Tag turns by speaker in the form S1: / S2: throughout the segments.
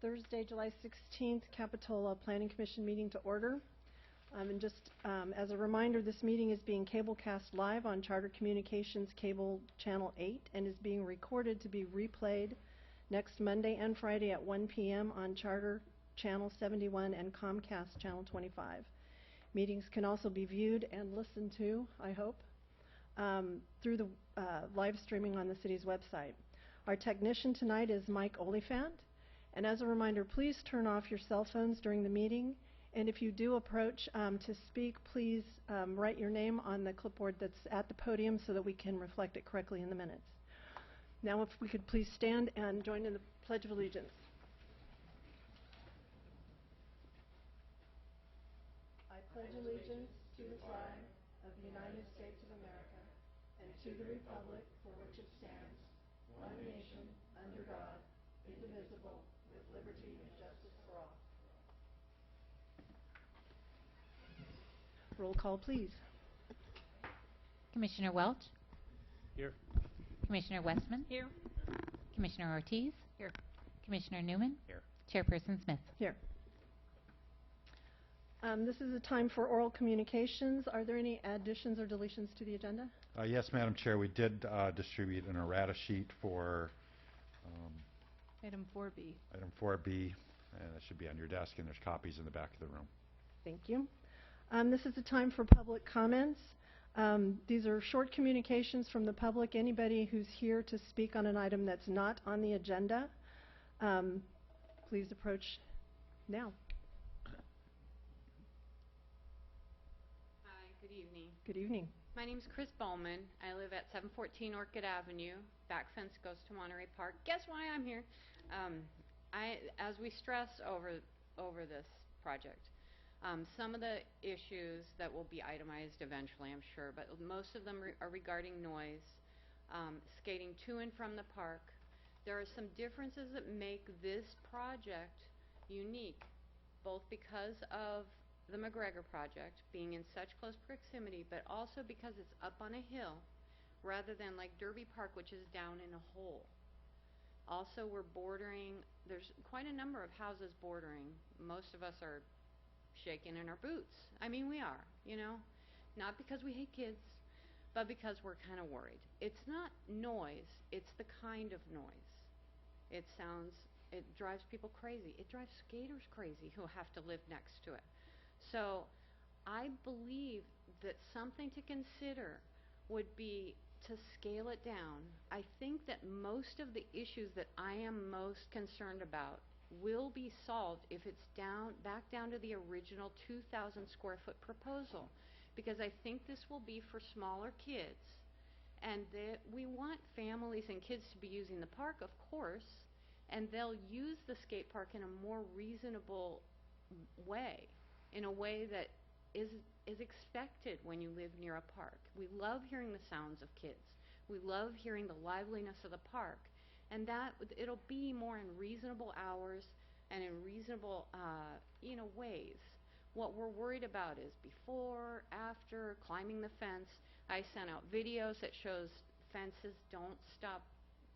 S1: Thursday, July 16th, Capitola Planning Commission meeting to order. And just as a reminder, this meeting is being cablecast live on Charter Communications Cable Channel 8 and is being recorded to be replayed next Monday and Friday at 1 p.m. on Charter Channel 71 and Comcast Channel 25. Meetings can also be viewed and listened to, I hope, through the live streaming on the city's website. Our technician tonight is Mike Oliphant. And as a reminder, please turn off your cell phones during the meeting. And if you do approach to speak, please write your name on the clipboard that's at the podium so that we can reflect it correctly in the minutes. Now if we could please stand and join in the Pledge of Allegiance. I pledge allegiance to the flag of the United States of America and to the republic for which it stands, one nation, under God, indivisible, with liberty and justice for all. Roll call, please.
S2: Commissioner Welch?
S3: Here.
S2: Commissioner Westman?
S4: Here.
S2: Commissioner Ortiz?
S4: Here.
S2: Commissioner Newman?
S3: Here.
S2: Chairperson Smith?
S1: Here. This is a time for oral communications. Are there any additions or deletions to the agenda?
S5: Yes, Madam Chair, we did distribute an errata sheet for
S4: Item 4B.
S5: item 4B, and it should be on your desk, and there's copies in the back of the room.
S1: Thank you. This is a time for public comments. These are short communications from the public. Anybody who's here to speak on an item that's not on the agenda, please approach now.
S6: Hi, good evening.
S1: Good evening.
S6: My name's Chris Bowman. I live at 714 Orchid Avenue. Back fence goes to Monterey Park. Guess why I'm here? As we stress over this project, some of the issues that will be itemized eventually, I'm sure, but most of them are regarding noise, skating to and from the park. There are some differences that make this project unique, both because of the McGregor project being in such close proximity, but also because it's up on a hill rather than like Derby Park, which is down in a hole. Also, we're bordering, there's quite a number of houses bordering. Most of us are shaking in our boots. I mean, we are, you know, not because we hate kids, but because we're kind of worried. It's not noise, it's the kind of noise. It drives people crazy. It drives skaters crazy who have to live next to it. So I believe that something to consider would be to scale it down. I think that most of the issues that I am most concerned about will be solved if it's back down to the original 2,000 square foot proposal, because I think this will be for smaller kids, and that we want families and kids to be using the park, of course, and they'll use the skate park in a more reasonable way, in a way that is expected when you live near a park. We love hearing the sounds of kids. We love hearing the liveliness of the park. And that it'll be more in reasonable hours and in reasonable, ways. What we're worried about is before, after, climbing the fence. I sent out videos that shows fences don't stop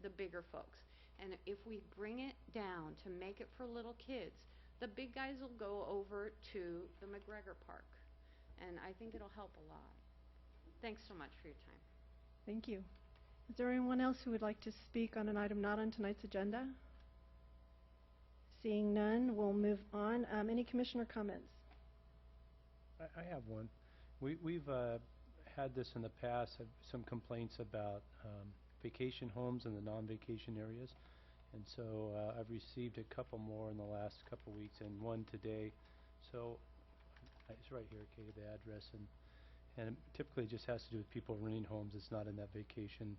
S6: the bigger folks. And if we bring it down to make it for little kids, the big guys will go over to the McGregor Park. And I think it'll help a lot. Thanks so much for your time.
S1: Thank you. Is there anyone else who would like to speak on an item not on tonight's agenda? Seeing none, we'll move on. Any commissioner comments?
S3: I have one. We've had this in the past, some complaints about vacation homes in the non-vacation areas. And so I've received a couple more in the last couple weeks and one today. So it's right here, okay, the address. And typically it just has to do with people renting homes. It's not in that vacation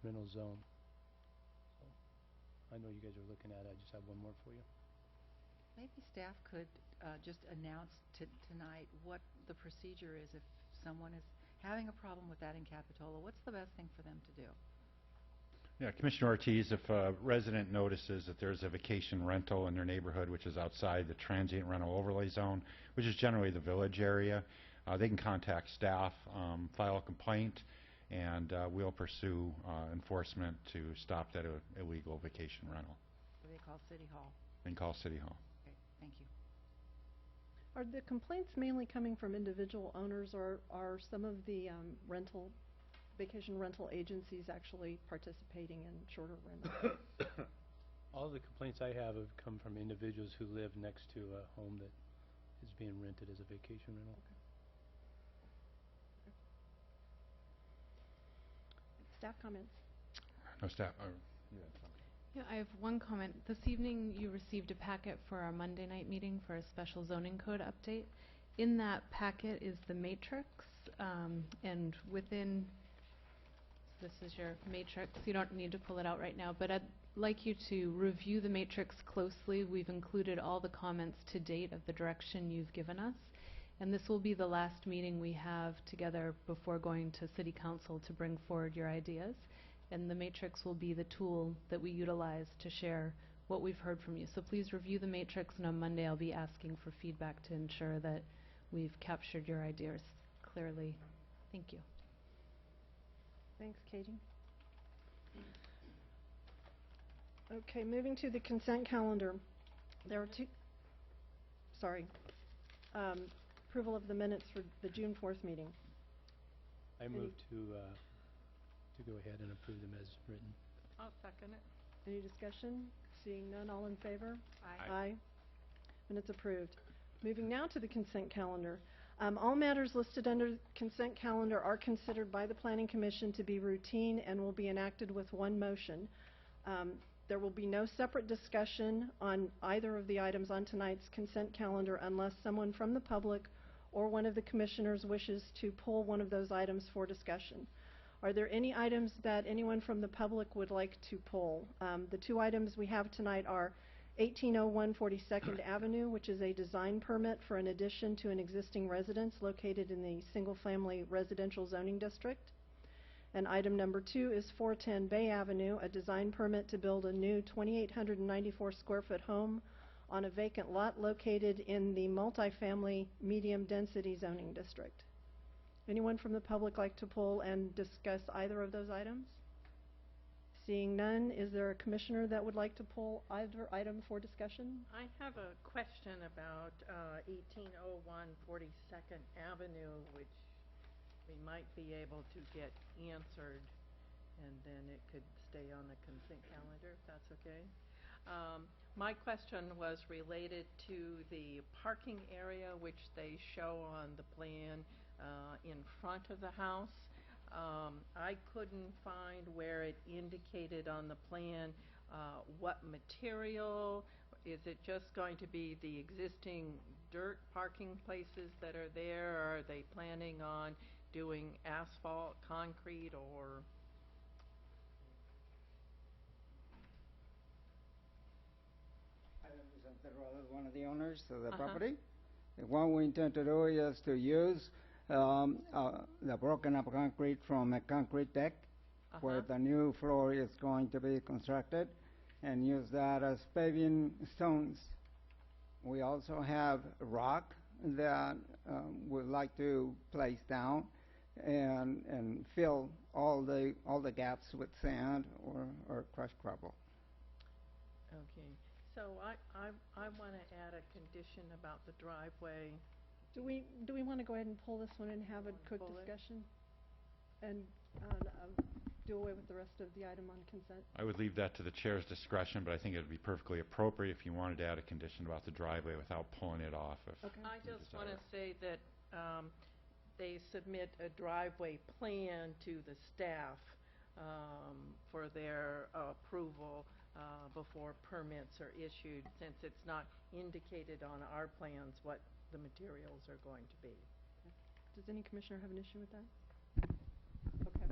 S3: rental zone. So I know you guys are looking at it. I just have one more for you.
S4: Maybe staff could just announce tonight what the procedure is if someone is having a problem with that in Capitola. What's the best thing for them to do?
S5: Yeah, Commissioner Ortiz, if a resident notices that there's a vacation rental in their neighborhood which is outside the transient rental overlay zone, which is generally the village area, they can contact staff, file a complaint, and we'll pursue enforcement to stop that illegal vacation rental.
S4: They call City Hall.
S5: Then call City Hall.
S4: Okay, thank you.
S1: Are the complaints mainly coming from individual owners, or are some of the vacation rental agencies actually participating in shorter rentals?
S3: All the complaints I have come from individuals who live next to a home that is being rented as a vacation rental.
S1: Staff comments?
S5: No staff.
S7: Yeah, I have one comment. This evening you received a packet for our Monday night meeting for a special zoning code update. In that packet is the matrix, and within, this is your matrix. You don't need to pull it out right now, but I'd like you to review the matrix closely. We've included all the comments to date of the direction you've given us, and this will be the last meeting we have together before going to City Council to bring forward your ideas. And the matrix will be the tool that we utilize to share what we've heard from you. So please review the matrix, and on Monday I'll be asking for feedback to ensure that we've captured your ideas clearly. Thank you.
S1: Thanks, Katie. Okay, moving to the consent calendar. There are approval of the minutes for the June 4th meeting.
S3: I move to go ahead and approve them as written.
S4: I'll second it.
S1: Any discussion? Seeing none, all in favor?
S4: Aye.
S1: Aye. Minutes approved. Moving now to the consent calendar. All matters listed under consent calendar are considered by the Planning Commission to be routine and will be enacted with one motion. There will be no separate discussion on either of the items on tonight's consent calendar unless someone from the public or one of the commissioners wishes to pull one of those items for discussion. Are there any items that anyone from the public would like to pull? The two items we have tonight are 1801 42nd Avenue, which is a design permit for an addition to an existing residence located in the single-family residential zoning district. And item number 2 is 410 Bay Avenue, a design permit to build a new 2,894 square foot home on a vacant lot located in the multifamily medium density zoning district. Anyone from the public like to pull and discuss either of those items? Seeing none, is there a commissioner that would like to pull either item for discussion?
S8: I have a question about 1801 42nd Avenue, which we might be able to get answered, and then it could stay on the consent calendar, if that's okay. My question was related to the parking area, which they show on the plan in front of the house. I couldn't find where it indicated on the plan what material. Is it just going to be the existing dirt parking places that are there, or are they planning on doing asphalt, concrete, or?
S9: I represent the role of one of the owners of the property. What we intend to do is to use the broken up concrete from a concrete deck where the new floor is going to be constructed, and use that as paving stones. We also have rock that we'd like to place down and fill all the gaps with sand or crushed gravel.
S8: Okay, so I want to add a condition about the driveway.
S1: Do we want to go ahead and pull this one and have a quick
S8: Pull it.
S1: discussion? And do away with the rest of the item on consent?
S5: I would leave that to the chair's discretion, but I think it would be perfectly appropriate if you wanted to add a condition about the driveway without pulling it off.
S1: Okay.
S8: I
S5: you
S8: just want to
S5: desire.
S8: say that they submit a driveway plan to the staff for their approval before permits are issued, since it's not indicated on our plans what the materials are going to be.
S1: Does any commissioner have an issue with that? Okay.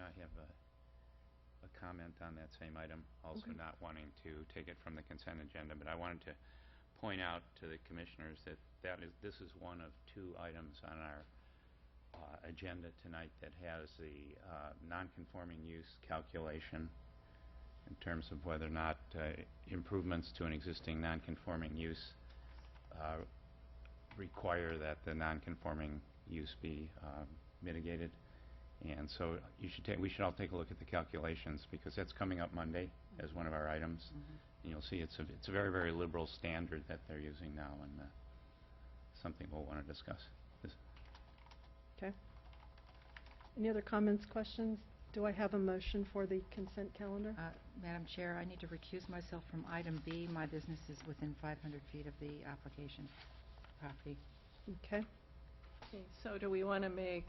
S10: I have a comment on that same item, also not wanting to take it from the consent agenda, but I wanted to point out to the commissioners that this is one of two items on our agenda tonight that has the non-conforming use calculation in terms of whether or not improvements to an existing non-conforming use require that the non-conforming use be mitigated. And so we should all take a look at the calculations, because that's coming up Monday, as one of our items. And you'll see it's a very, very liberal standard that they're using now, and something we'll want to discuss.
S1: Okay. Any other comments, questions? Do I have a motion for the consent calendar?
S4: Madam Chair, I need to recuse myself from item B. My business is within 500 feet of the application property.
S1: Okay.
S8: Okay, so do we want to make,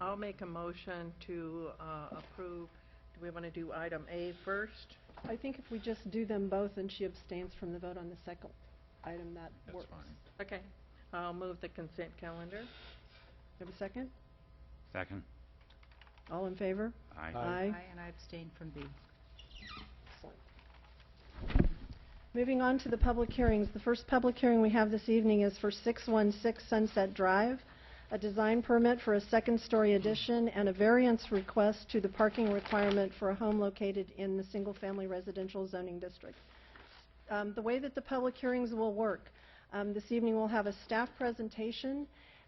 S8: I'll make a motion to approve, do we want to do item A first?
S1: I think if we just do them both and she abstains from the vote on the second item, that works.
S5: That's fine.
S8: Okay, I'll move the consent calendar.
S1: Have a second?
S10: Second?
S1: All in favor?
S10: Aye.
S1: Aye.
S4: And I abstain from B.
S1: Excellent. Moving on to the public hearings. The first public hearing we have this evening is for 616 Sunset Drive, a design permit for a second-story addition and a variance request to the parking requirement for a home located in the single-family residential zoning district. The way that the public hearings will work, this evening we'll have a staff presentation.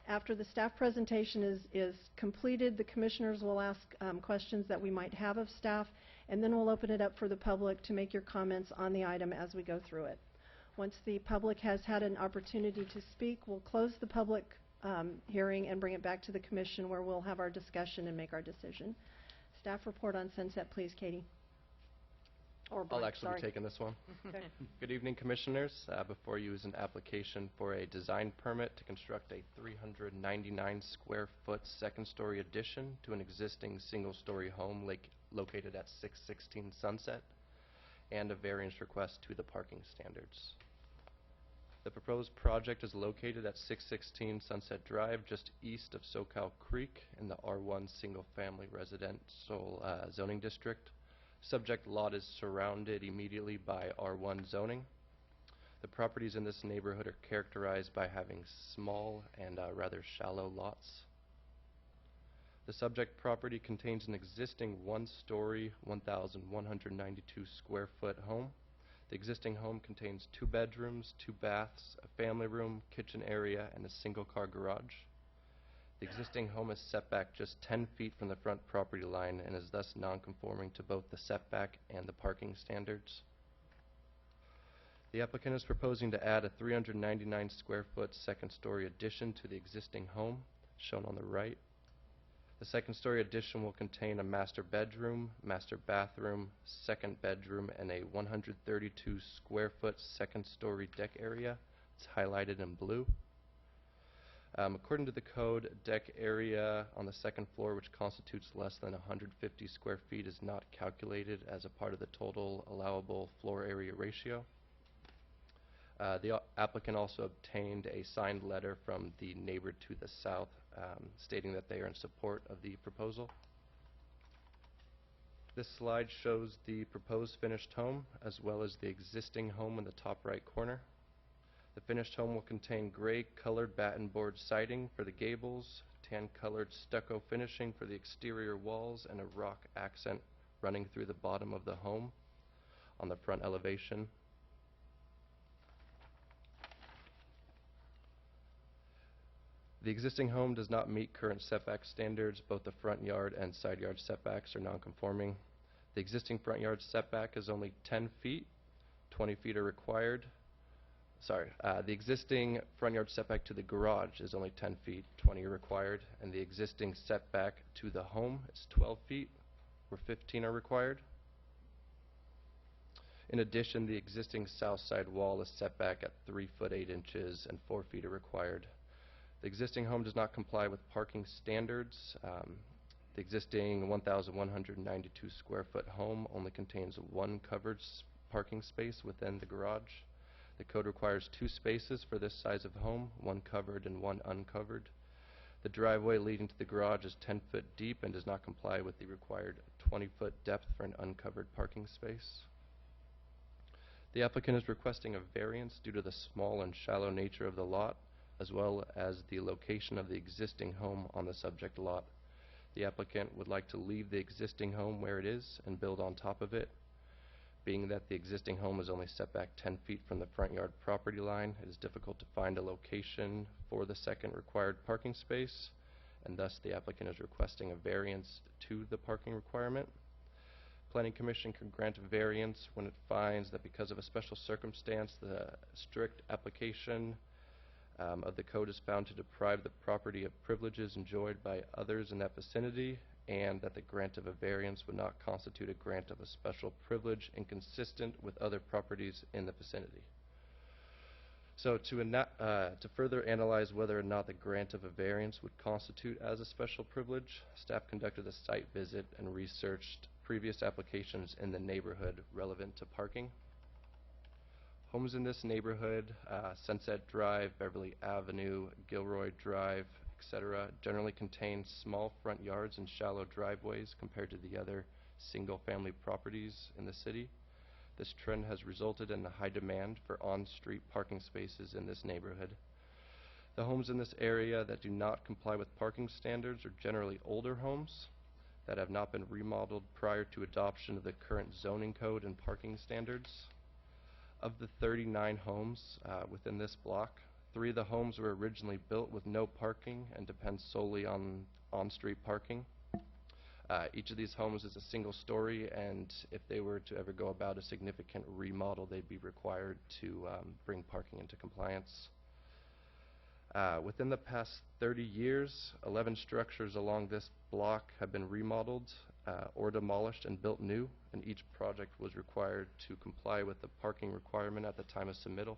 S1: After the staff presentation is completed, the commissioners will ask questions that we might have of staff, and then we'll open it up for the public to make your comments on the item as we go through it. Once the public has had an opportunity to speak, we'll close the public hearing and bring it back to the commission, where we'll have our discussion and make our decision. Staff report on Sunset, please, Katie. Or
S11: I'll
S1: Brent,
S11: actually
S1: sorry.
S11: be taking this one.
S1: Okay.
S11: Good evening, Commissioners. Before you is an application for a design permit to construct a 399 square foot second-story addition to an existing single-story home located at 616 Sunset, and a variance request to the parking standards. The proposed project is located at 616 Sunset Drive, just east of SoCal Creek in the R1 single-family residential zoning district. Subject lot is surrounded immediately by R1 zoning. The properties in this neighborhood are characterized by having small and rather shallow lots. The subject property contains an existing one-story, 1,192 square foot home. The existing home contains 2 bedrooms, 2 baths, a family room, kitchen area, and a single-car garage. The existing home is set back just 10 feet from the front property line and is thus non-conforming to both the setback and the parking standards. The applicant is proposing to add a 399 square foot second-story addition to the existing home, shown on the right. The second-story addition will contain a master bedroom, master bathroom, second bedroom, and a 132 square foot second-story deck area. It's highlighted in blue. According to the code, deck area on the second floor, which constitutes less than 150 square feet, is not calculated as a part of the total allowable floor area ratio. The applicant also obtained a signed letter from the neighbor to the south stating that they are in support of the proposal. This slide shows the proposed finished home as well as the existing home in the top right corner. The finished home will contain gray colored batten board siding for the gables, tan colored stucco finishing for the exterior walls, and a rock accent running through the bottom of the home on the front elevation. The existing home does not meet current setback standards. Both the front yard and side yard setbacks are non-conforming. The existing front yard setback is only 10 feet. 20 feet are required. The existing front yard setback to the garage is only 10 feet, 20 are required, and the existing setback to the home is 12 feet, where 15 are required. In addition, the existing south side wall is set back at 3 foot 8 inches and 4 feet are required. The existing home does not comply with parking standards. The existing 1,192 square foot home only contains 1 covered parking space within the garage. The code requires 2 spaces for this size of home, 1 covered and 1 uncovered. The driveway leading to the garage is 10 foot deep and does not comply with the required 20 foot depth for an uncovered parking space. The applicant is requesting a variance due to the small and shallow nature of the lot, as well as the location of the existing home on the subject lot. The applicant would like to leave the existing home where it is and build on top of it. Being that the existing home is only set back 10 feet from the front yard property line, it is difficult to find a location for the second required parking space, and thus the applicant is requesting a variance to the parking requirement. Planning Commission can grant a variance when it finds that because of a special circumstance, the strict application of the code is found to deprive the property of privileges enjoyed by others in that vicinity, and that the grant of a variance would not constitute a grant of a special privilege inconsistent with other properties in the vicinity. So to further analyze whether or not the grant of a variance would constitute as a special privilege, staff conducted a site visit and researched previous applications in the neighborhood relevant to parking. Homes in this neighborhood, Sunset Drive, Beverly Avenue, Gilroy Drive, etc., generally contain small front yards and shallow driveways compared to the other single-family properties in the city. This trend has resulted in a high demand for on-street parking spaces in this neighborhood. The homes in this area that do not comply with parking standards are generally older homes that have not been remodeled prior to adoption of the current zoning code and parking standards. Of the 39 homes within this block, 3 of the homes were originally built with no parking and depend solely on on-street parking. Each of these homes is a single story, and if they were to ever go about a significant remodel, they'd be required to bring parking into compliance. Within the past 30 years, 11 structures along this block have been remodeled or demolished and built new, and each project was required to comply with the parking requirement at the time of submittal.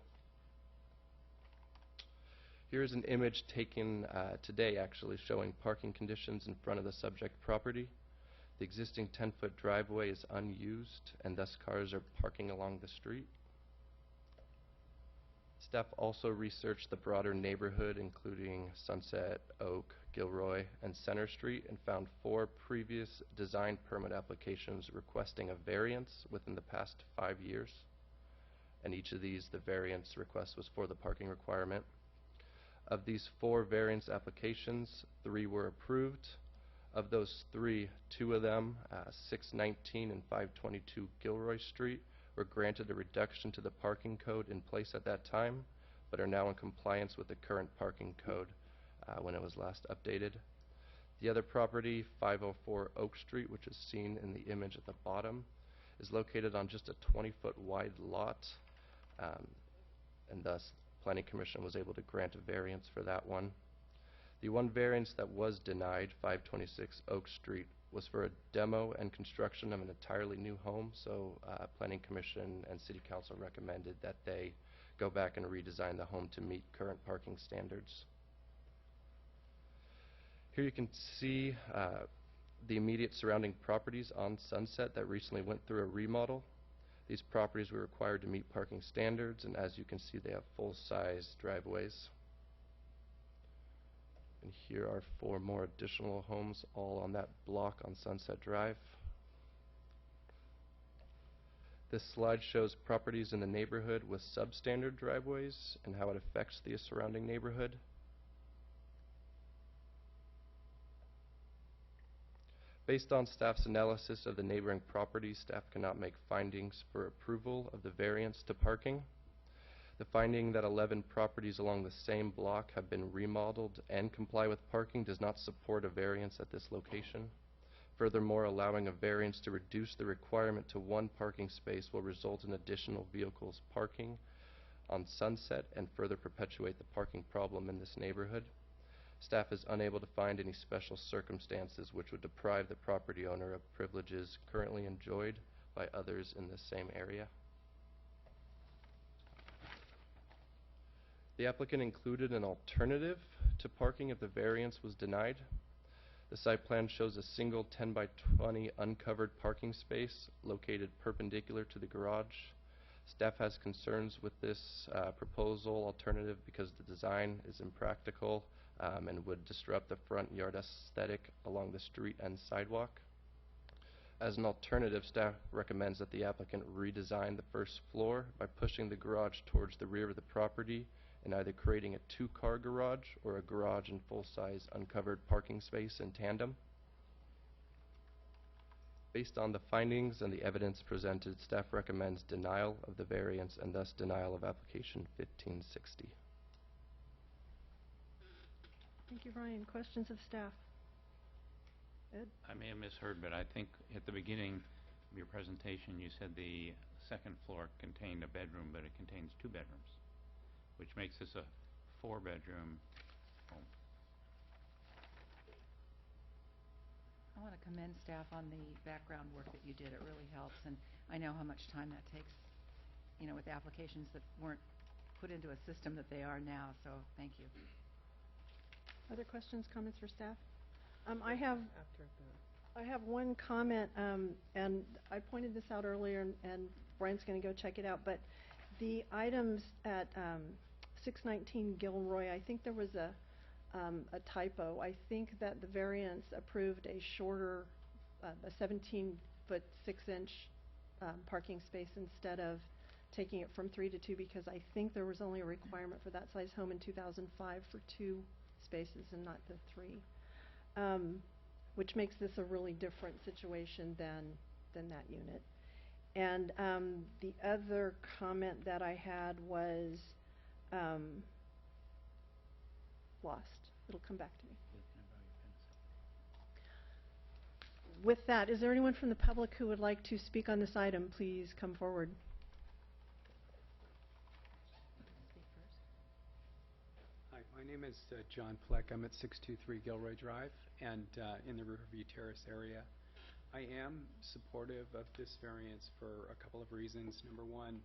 S11: Here's an image taken today, actually, showing parking conditions in front of the subject property. The existing 10-foot driveway is unused, and thus cars are parking along the street. Staff also researched the broader neighborhood, including Sunset, Oak, Gilroy, and Center Street, and found 4 previous design permit applications requesting a variance within the past 5 years. And each of these, the variance request was for the parking requirement. Of these 4 variance applications, 3 were approved. Of those 3, 2 of them, 619 and 522 Gilroy Street, were granted a reduction to the parking code in place at that time, but are now in compliance with the current parking code when it was last updated. The other property, 504 Oak Street, which is seen in the image at the bottom, is located on just a 20-foot wide lot, and thus Planning Commission was able to grant a variance for that one. The one variance that was denied, 526 Oak Street, was for a demo and construction of an entirely new home, so Planning Commission and City Council recommended that they go back and redesign the home to meet current parking standards. Here you can see the immediate surrounding properties on Sunset that recently went through a remodel. These properties were required to meet parking standards, and as you can see, they have full-size driveways. And here are 4 more additional homes, all on that block on Sunset Drive. This slide shows properties in the neighborhood with substandard driveways and how it affects the surrounding neighborhood. Based on staff's analysis of the neighboring properties, staff cannot make findings for approval of the variance to parking. The finding that 11 properties along the same block have been remodeled and comply with parking does not support a variance at this location. Furthermore, allowing a variance to reduce the requirement to 1 parking space will result in additional vehicles parking on Sunset and further perpetuate the parking problem in this neighborhood. Staff is unable to find any special circumstances which would deprive the property owner of privileges currently enjoyed by others in the same area. The applicant included an alternative to parking if the variance was denied. The site plan shows a single 10 by 20 uncovered parking space located perpendicular to the garage. Staff has concerns with this proposal alternative because the design is impractical and would disrupt the front yard aesthetic along the street and sidewalk. As an alternative, staff recommends that the applicant redesign the first floor by pushing the garage towards the rear of the property and either creating a 2-car garage or a garage and full-size uncovered parking space in tandem. Based on the findings and the evidence presented, staff recommends denial of the variance and thus denial of application 1560.
S1: Thank you, Ryan. Questions of staff? Ed?
S10: I may have misheard, but I think at the beginning of your presentation, you said the second floor contained a bedroom, but it contains 2 bedrooms, which makes this a 4-bedroom home.
S4: I want to commend staff on the background work that you did. It really helps, and I know how much time that takes, you know, with applications that weren't put into a system that they are now, so thank you.
S1: Other questions, comments for staff? I have
S8: After the,
S1: I have one comment, and I pointed this out earlier, and Brian's going to go check it out, but the items at 619 Gilroy, I think there was a typo. I think that the variance approved a shorter, a 17-foot 6-inch parking space instead of taking it from 3 to 2, because I think there was only a requirement for that size home in 2005 for 2 spaces and not the 3. Which makes this a really different situation than that unit. And the other comment that I had was lost. It'll come back to me. With that, is there anyone from the public who would like to speak on this item? Please come forward.
S4: Speak first.
S12: Hi, my name is John Fleck. I'm at 623 Gilroy Drive and in the Riverview Terrace area. I am supportive of this variance for a couple of reasons. Number one,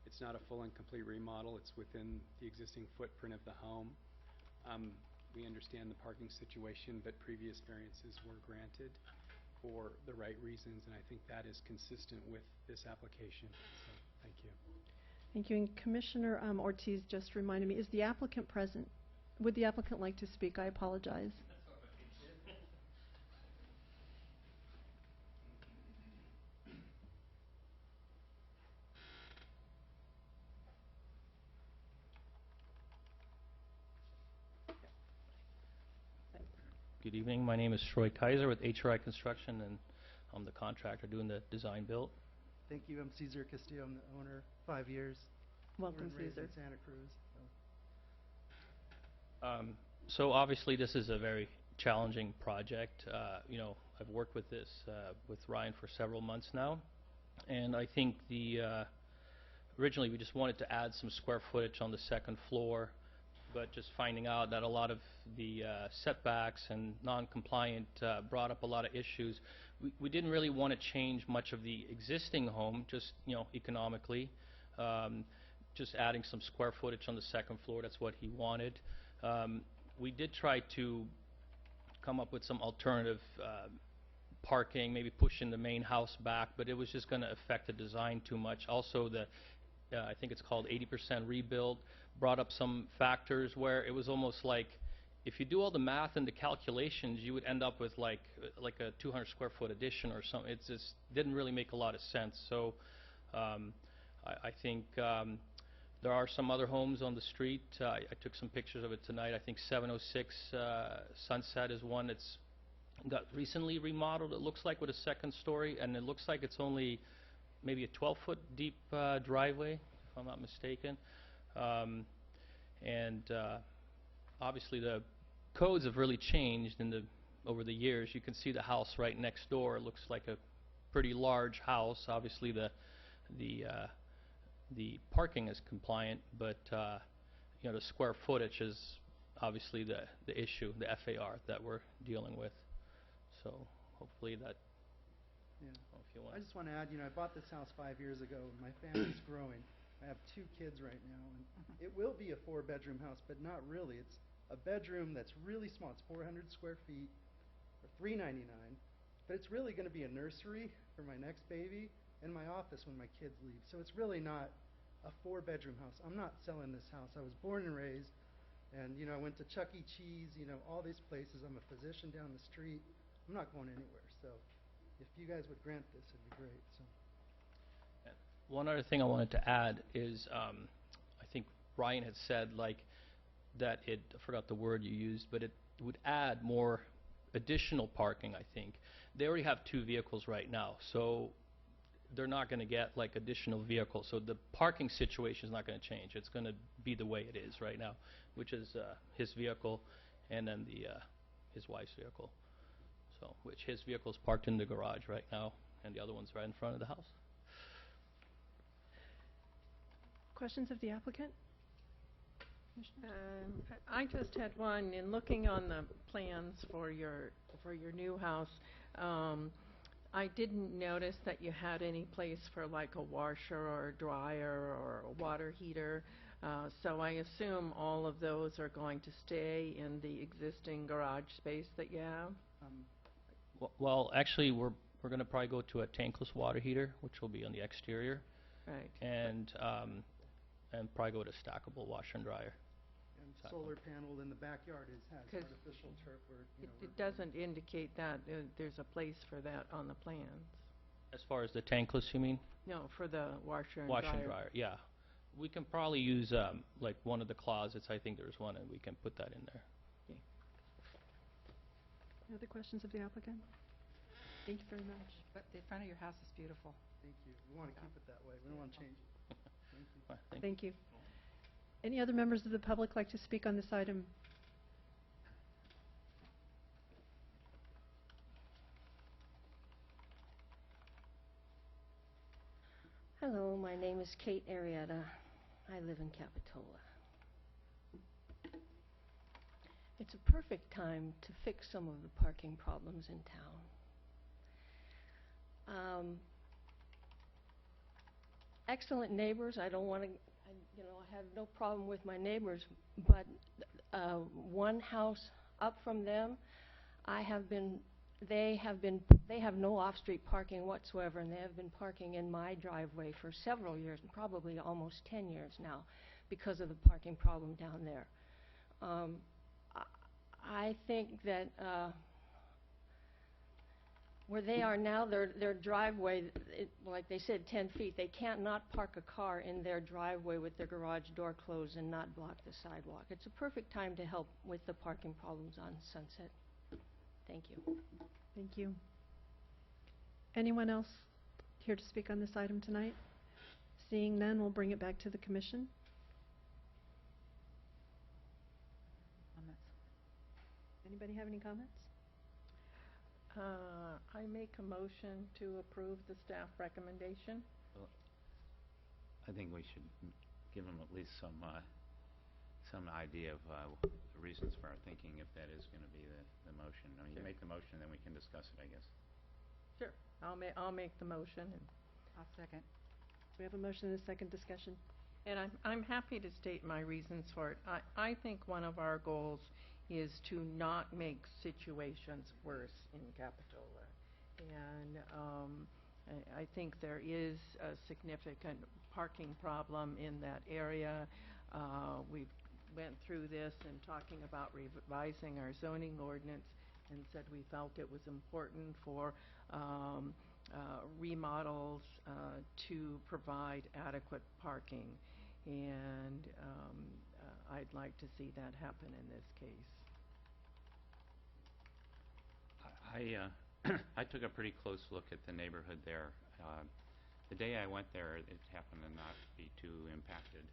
S12: it's not a full and complete remodel. It's within the existing footprint of the home. We understand the parking situation, but previous variances were granted for the right reasons, and I think that is consistent with this application. So, thank you.
S1: Thank you. And Commissioner Ortiz just reminded me, is the applicant present? Would the applicant like to speak? I apologize.
S13: Good evening. My name is Troy Kaiser with HRI Construction, and I'm the contractor doing the design build.
S14: Thank you. I'm Cesar Castillo. I'm the owner. 5 years.
S1: Welcome,
S14: Born and raised
S1: Cesar.
S14: in Santa Cruz.
S13: So obviously this is a very challenging project. You know, I've worked with this with Ryan for several months now, and I think originally we just wanted to add some square footage on the second floor, but just finding out that a lot of the setbacks and non-compliant brought up a lot of issues. We didn't really want to change much of the existing home, just, you know, economically. Just adding some square footage on the second floor, that's what he wanted. We did try to come up with some alternative parking, maybe pushing the main house back, but it was just going to affect the design too much. Also, I think it's called 80% rebuild, brought up some factors where it was almost like if you do all the math and the calculations, you would end up with like a 200 square foot addition or something. It just didn't really make a lot of sense. So I think there are some other homes on the street. I took some pictures of it tonight. I think 706 Sunset is one that's got recently remodeled, it looks like, with a second story, and it looks like it's only maybe a 12-foot deep driveway, if I'm not mistaken. Obviously the codes have really changed over the years. You can see the house right next door. It looks like a pretty large house. Obviously the parking is compliant, but you know, the square footage is obviously the issue, the FAR that we're dealing with. So hopefully that.
S14: Yeah.
S13: If you want.
S14: I just want to add, you know, I bought this house 5 years ago. My family's growing. I have 2 kids right now, and it will be a 4-bedroom house, but not really. It's a bedroom that's really small. It's 400 square feet for $399, but it's really going to be a nursery for my next baby and my office when my kids leave. So it's really not a 4-bedroom house. I'm not selling this house. I was born and raised, and you know, I went to Chuck E. Cheese, you know, all these places. I'm a physician down the street. I'm not going anywhere. So if you guys would grant this, it'd be great. So.
S13: One other thing I wanted to add is I think Ryan had said like that I forgot the word you used, but it would add more additional parking, I think. They already have 2 vehicles right now, so they're not going to get like additional vehicles. So the parking situation is not going to change. It's going to be the way it is right now, which is his vehicle and then his wife's vehicle. So, which his vehicle is parked in the garage right now. and the other one's right in front of the house.
S1: Questions of the applicant? Commissioners?
S8: I just had one, in looking on the plans for your new house, I didn't notice that you had any place for like a washer or a dryer or a water heater. So I assume all of those are going to stay in the existing garage space that you have?
S13: Well, actually, we're going to probably go to a tankless water heater, which will be on the exterior,
S8: Right.
S13: and probably go to stackable washer and dryer.
S14: And solar panel in the backyard has
S8: 'Cause
S14: artificial turf where, you know,
S8: It doesn't indicate that there's a place for that on the plans.
S13: As far as the tankless, you mean?
S8: No, for the washer and
S13: Washer
S8: dryer.
S13: and dryer, yeah. We can probably use like one of the closets. I think there's one, and we can put that in there.
S1: Any other questions of the applicant? Thank you very much.
S4: But the front of your house is beautiful.
S14: thank you. We want to keep it that way. We don't want to change it. Thank you.
S13: Thank you.
S1: Thank you. Any other members of the public like to speak on this item?
S15: Hello, my name is Kate Arietta. I live in Capitola. It's a perfect time to fix some of the parking problems in town. Excellent neighbors. I don't want to, I have no problem with my neighbors, but one house up from them, they have no off-street parking whatsoever, and they have been parking in my driveway for several years, probably almost 10 years now, because of the parking problem down there. I think that where they are now, their driveway, like they said, 10 feet, they can't not park a car in their driveway with their garage door closed and not block the sidewalk. It's a perfect time to help with the parking problems on Sunset. Thank you.
S1: Thank you. Anyone else here to speak on this item tonight? Seeing none, we'll bring it back to the commission.
S4: Comments?
S1: Anybody have any comments?
S8: I make a motion to approve the staff recommendation.
S10: I think we should give them at least some idea of the reasons for our thinking, if that is going to be the motion. I mean,
S8: Sure.
S10: you make the motion, then we can discuss it, I guess.
S8: Sure. I'll make the motion, and
S4: I'll second.
S1: We have a motion and a second discussion.
S8: I'm happy to state my reasons for it. I think one of our goals is to not make situations worse in Capitola. And I think there is a significant parking problem in that area. We went through this and talking about revising our zoning ordinance, and said we felt it was important for remodels to provide adequate parking. And I'd like to see that happen in this case.
S10: I took a pretty close look at the neighborhood there. The day I went there, it happened to not be too impacted,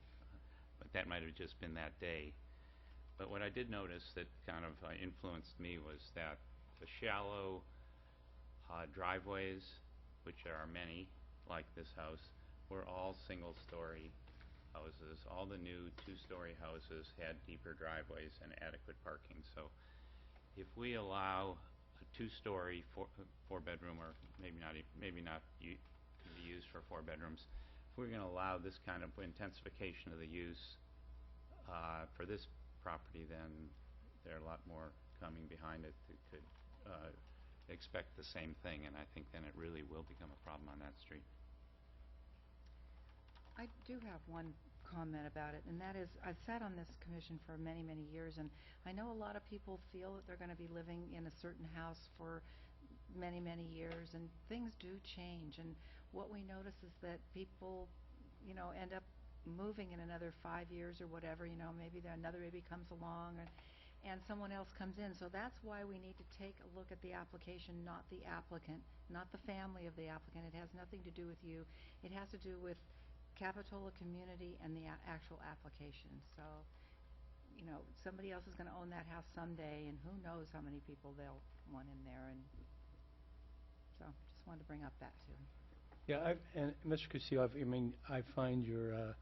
S10: but that might have just been that day. But what I did notice that kind of influenced me was that the shallow driveways, which there are many like this house, were all single-story houses. All the new two-story houses had deeper driveways and adequate parking. So if we allow a two-story four-bedroom, or maybe not could be used for 4 bedrooms, if we're going to allow this kind of intensification of the use for this property, then there are a lot more coming behind it that could expect the same thing, and I think then it really will become a problem on that street.
S4: I do have one comment about it, and that is, I've sat on this commission for many, many years, and I know a lot of people feel that they're going to be living in a certain house for many, many years, and things do change. And what we notice is that people, end up moving in another 5 years or whatever. Maybe another baby comes along, and someone else comes in. So that's why we need to take a look at the application, not the applicant, not the family of the applicant. It has nothing to do with you. It has to do with Capitola community and the actual application. So, somebody else is going to own that house someday, and who knows how many people they'll want in there. And so, just just wanted to bring up that too.
S3: Yeah, and Mr. Castillo, I mean, I find your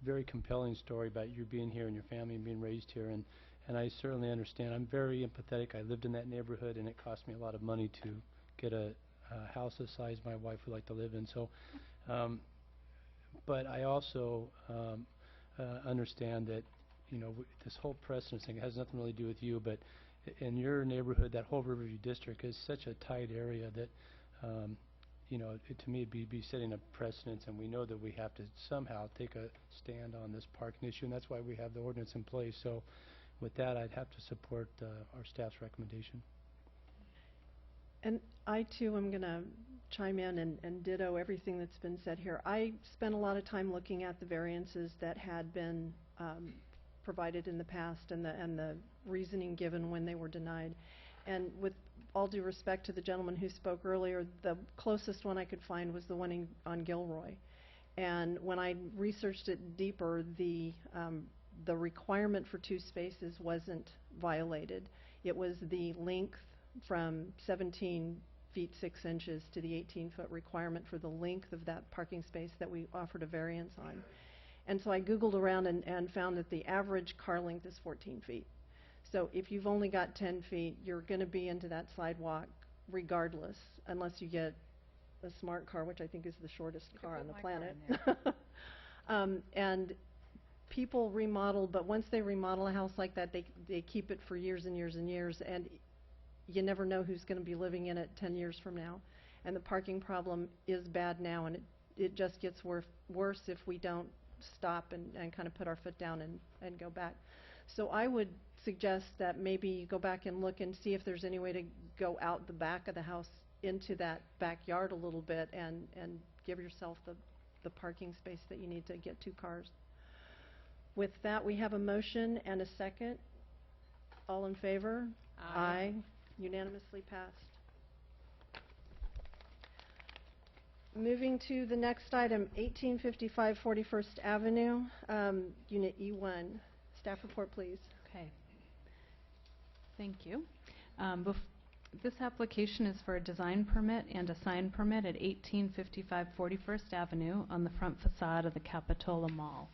S3: very compelling story about you being here and your family being raised here, and I certainly understand. I'm very empathetic. I lived in that neighborhood, and it cost me a lot of money to get a house the size my wife would like to live in. So, but I also understand that, you know, this whole precedence thing has nothing really to do with you, but in your neighborhood, that whole Riverview district is such a tight area that, you know, to me it'd be setting a precedence, and we know that we have to somehow take a stand on this parking issue, and that's why we have the ordinance in place. So with that, I'd have to support our staff's recommendation.
S1: And I, too, am going to chime in and ditto everything that's been said here. I spent a lot of time looking at the variances that had been provided in the past and the reasoning given when they were denied. And with all due respect to the gentleman who spoke earlier, the closest one I could find was the one on Gilroy. And when I researched it deeper, the requirement for 2 spaces wasn't violated. It was the length from 17 feet 6 inches to the 18-foot requirement for the length of that parking space that we offered a variance on. And so I Googled around and found that the average car length is 14 feet. So if you've only got 10 feet, you're going to be into that sidewalk regardless, unless you get a smart car, which I think is the shortest car on the planet. And people remodel, but once they remodel a house like that, they keep it for years and years and years, and you never know who's going to be living in it 10 years from now. And the parking problem is bad now, and it just gets worse if we don't stop and kind of put our foot down and go back. So I would suggest that maybe you go back and look and see if there's any way to go out the back of the house into that backyard a little bit and give yourself the parking space that you need to get 2 cars. With that, we have a motion and a second. All in favor? Aye. Unanimously passed. Moving to the next item, 1855 41st Avenue, Unit E1. Staff report, please.
S7: Okay. Thank you. This application is for a design permit and a sign permit at 1855 41st Avenue on the front facade of the Capitola Mall.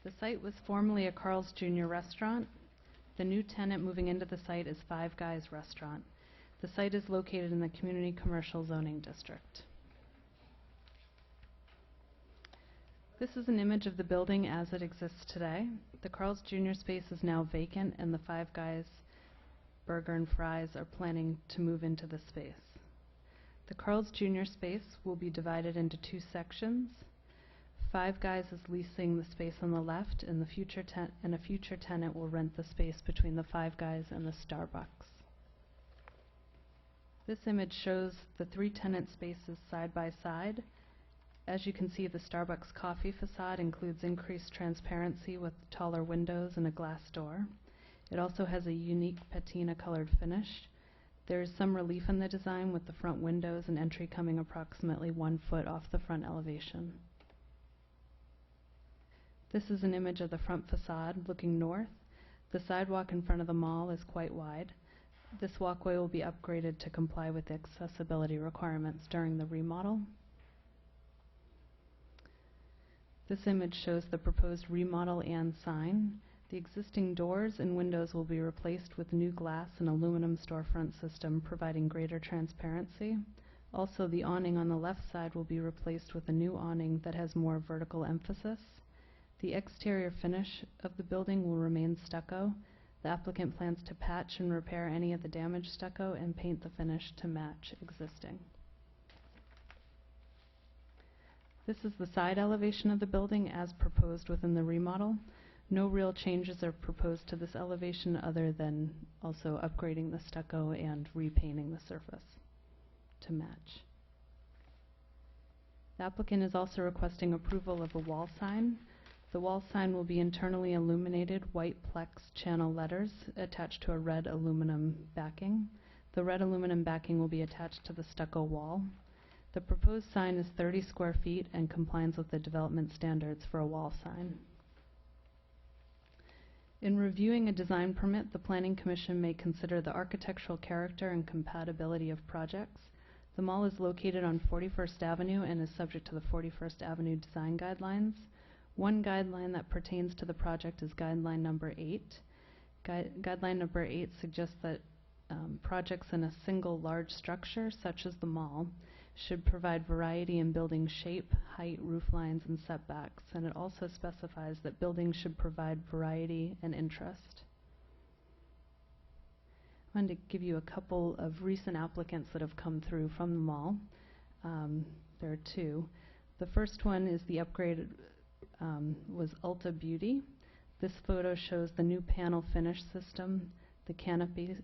S7: The site was formerly a Carl's Jr. restaurant. The new tenant moving into the site is Five Guys Restaurant. The site is located in the Community Commercial Zoning District. This is an image of the building as it exists today. The Carl's Jr. space is now vacant, and the Five Guys Burger and Fries are planning to move into the space. The Carl's Jr. space will be divided into 2 sections. Five Guys is leasing the space on the left, and a future tenant will rent the space between the Five Guys and the Starbucks. This image shows the 3 tenant spaces side by side. As you can see, the Starbucks coffee facade includes increased transparency with taller windows and a glass door. It also has a unique patina colored finish. There is some relief in the design with the front windows and entry coming approximately 1 foot off the front elevation. This is an image of the front facade looking north. The sidewalk in front of the mall is quite wide. This walkway will be upgraded to comply with the accessibility requirements during the remodel. This image shows the proposed remodel and sign. The existing doors and windows will be replaced with new glass and aluminum storefront system, providing greater transparency. Also, the awning on the left side will be replaced with a new awning that has more vertical emphasis. The exterior finish of the building will remain stucco. The applicant plans to patch and repair any of the damaged stucco and paint the finish to match existing. This is the side elevation of the building as proposed within the remodel. No real changes are proposed to this elevation other than also upgrading the stucco and repainting the surface to match. The applicant is also requesting approval of a wall sign. The wall sign will be internally illuminated white plex channel letters attached to a red aluminum backing. The red aluminum backing will be attached to the stucco wall. The proposed sign is 30 square feet and complies with the development standards for a wall sign. In reviewing a design permit, the Planning Commission may consider the architectural character and compatibility of projects. The mall is located on 41st Avenue and is subject to the 41st Avenue design guidelines. One guideline that pertains to the project is guideline number 8. Guideline number 8 suggests that projects in a single large structure, such as the mall, should provide variety in building shape, height, roof lines, and setbacks, and it also specifies that buildings should provide variety and interest. I wanted to give you a couple of recent applicants that have come through from the mall. There are two. The first one is the upgraded, was Ulta Beauty. This photo shows the new panel finish system, the canopy,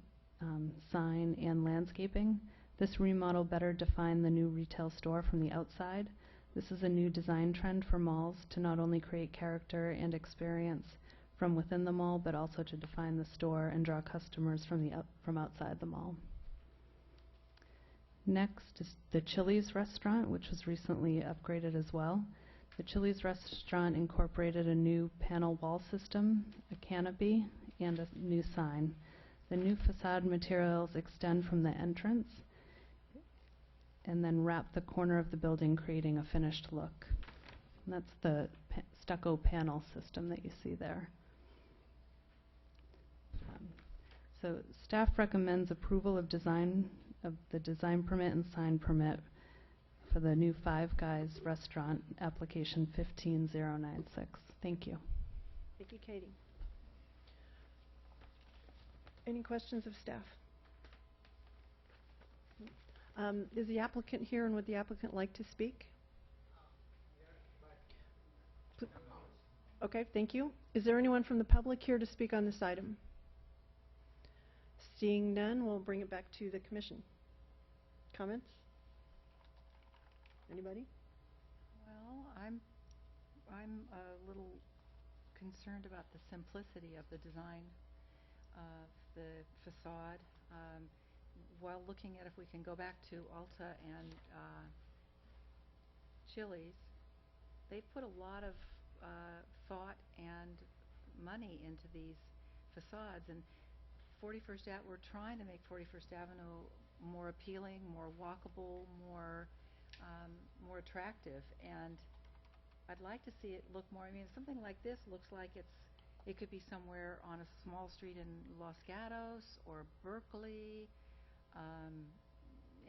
S7: sign, and landscaping. This remodel better defined the new retail store from the outside. This is a new design trend for malls to not only create character and experience from within the mall, but also to define the store and draw customers from outside the mall. Next is the Chili's restaurant, which was recently upgraded as well. The Chili's restaurant incorporated a new panel wall system, a canopy, and a new sign. The new facade materials extend from the entrance and then wrap the corner of the building, creating a finished look. And that's the stucco panel system that you see there. So staff recommends approval of the design permit and sign permit for the new Five Guys restaurant, application 15096. Thank you.
S1: Thank you, Katie. Any questions of staff? Is the applicant here, and would the applicant like to speak? Okay, thank you. Is there anyone from the public here to speak on this item? Seeing none, we'll bring it back to the commission. Comments? Anybody?
S4: Well, I'm a little concerned about the simplicity of the design of the facade. While looking at if we can go back to Ulta and Chili's, they put a lot of thought and money into these facades, and 41st Ave, we're trying to make 41st Avenue more appealing, more walkable, more attractive, and I'd like to see it look more. I mean, something like this looks like it could be somewhere on a small street in Los Gatos or Berkeley,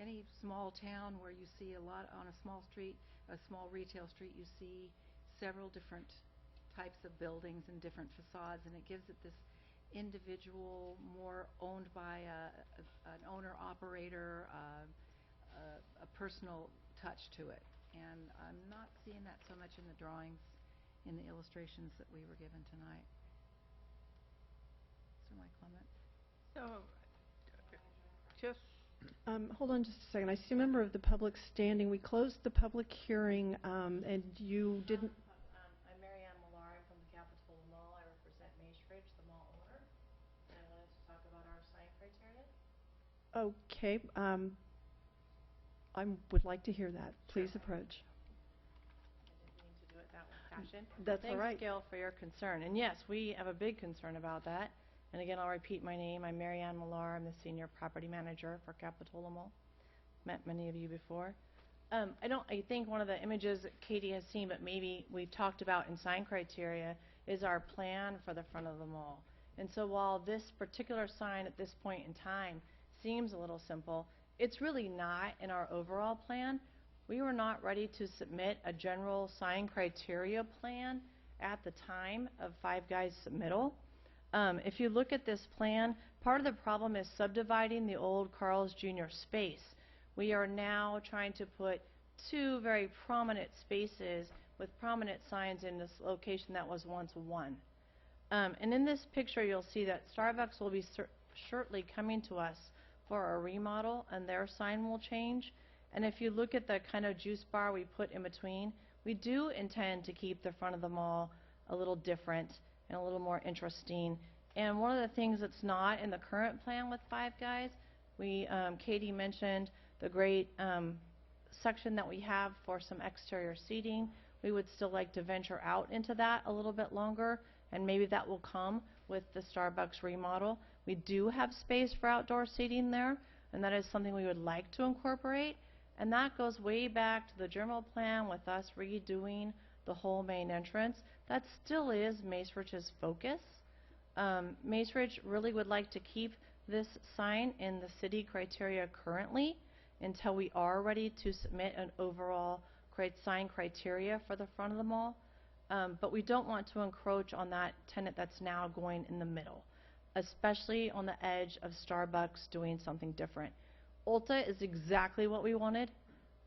S4: any small town where you see a lot on a small street, a small retail street, you see several different types of buildings and different facades, and it gives it this individual, more owned by an owner-operator, a personal touch to it. And I'm not seeing that so much in the drawings, in the illustrations that we were given tonight. Those are my comments.
S8: So, just
S1: Hold on just a second. I see a member of the public standing. We closed the public hearing, and you didn't...
S16: I'm Mary Ann Millar. I'm from the Capitola Mall. I represent Macerich, the mall owner, and I wanted to talk about our sign criteria.
S1: Okay. I would like to hear that. Please approach.
S16: I didn't mean to do it that fashion.
S1: That's all right.
S16: Thanks, Gail, for your concern. And yes, we have a big concern about that. And again, I'll repeat my name. I'm Mary Ann Millar. I'm the Senior Property Manager for Capitola Mall. Met many of you before. I think one of the images that Katie has seen, but maybe we've talked about in sign criteria, is our plan for the front of the mall. And so while this particular sign at this point in time seems a little simple, it's really not in our overall plan. We were not ready to submit a general sign criteria plan at the time of Five Guys submittal. If you look at this plan, part of the problem is subdividing the old Carl's Jr. space. We are now trying to put two very prominent spaces with prominent signs in this location that was once one. And in this picture, you'll see that Starbucks will be shortly coming to us for a remodel, and their sign will change. And if you look at the kind of juice bar we put in between, we do intend to keep the front of the mall a little different and a little more interesting. And one of the things that's not in the current plan with Five Guys, Katie mentioned the great section that we have for some exterior seating. We would still like to venture out into that a little bit longer, and maybe that will come with the Starbucks remodel. We do have space for outdoor seating there, and that is something we would like to incorporate. And that goes way back to the general plan with us redoing the whole main entrance. That still is Maceridge's focus. Maceridge really would like to keep this sign in the city criteria currently until we are ready to submit an overall sign criteria for the front of the mall. But we don't want to encroach on that tenant that's now going in the middle, especially on the edge of Starbucks doing something different. Ulta is exactly what we wanted,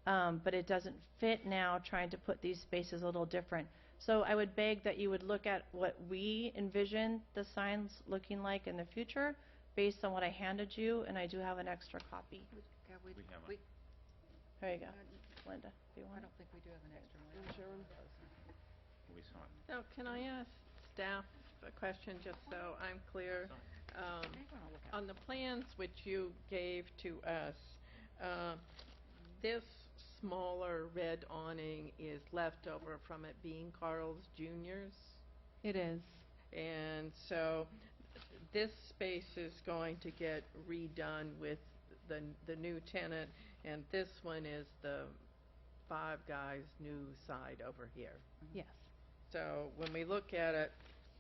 S16: but it doesn't fit now trying to put these spaces a little different. So I would beg that you would look at what we envision the signs looking like in the future based on what I handed you, and I do have an extra copy.
S4: Yeah,
S10: We have one.
S16: There you go, Linda, if you
S4: I
S16: want.
S4: don't think we do have an extra one.
S10: We saw it.
S8: So can I ask staff a question, just so I'm clear? On the plans which you gave to us, this smaller red awning is left over from it being Carl's Jr.'s?
S7: It is.
S8: And so this space is going to get redone with the new tenant, and this one is the Five Guys new side over here.
S7: Yes.
S8: So when we look at it,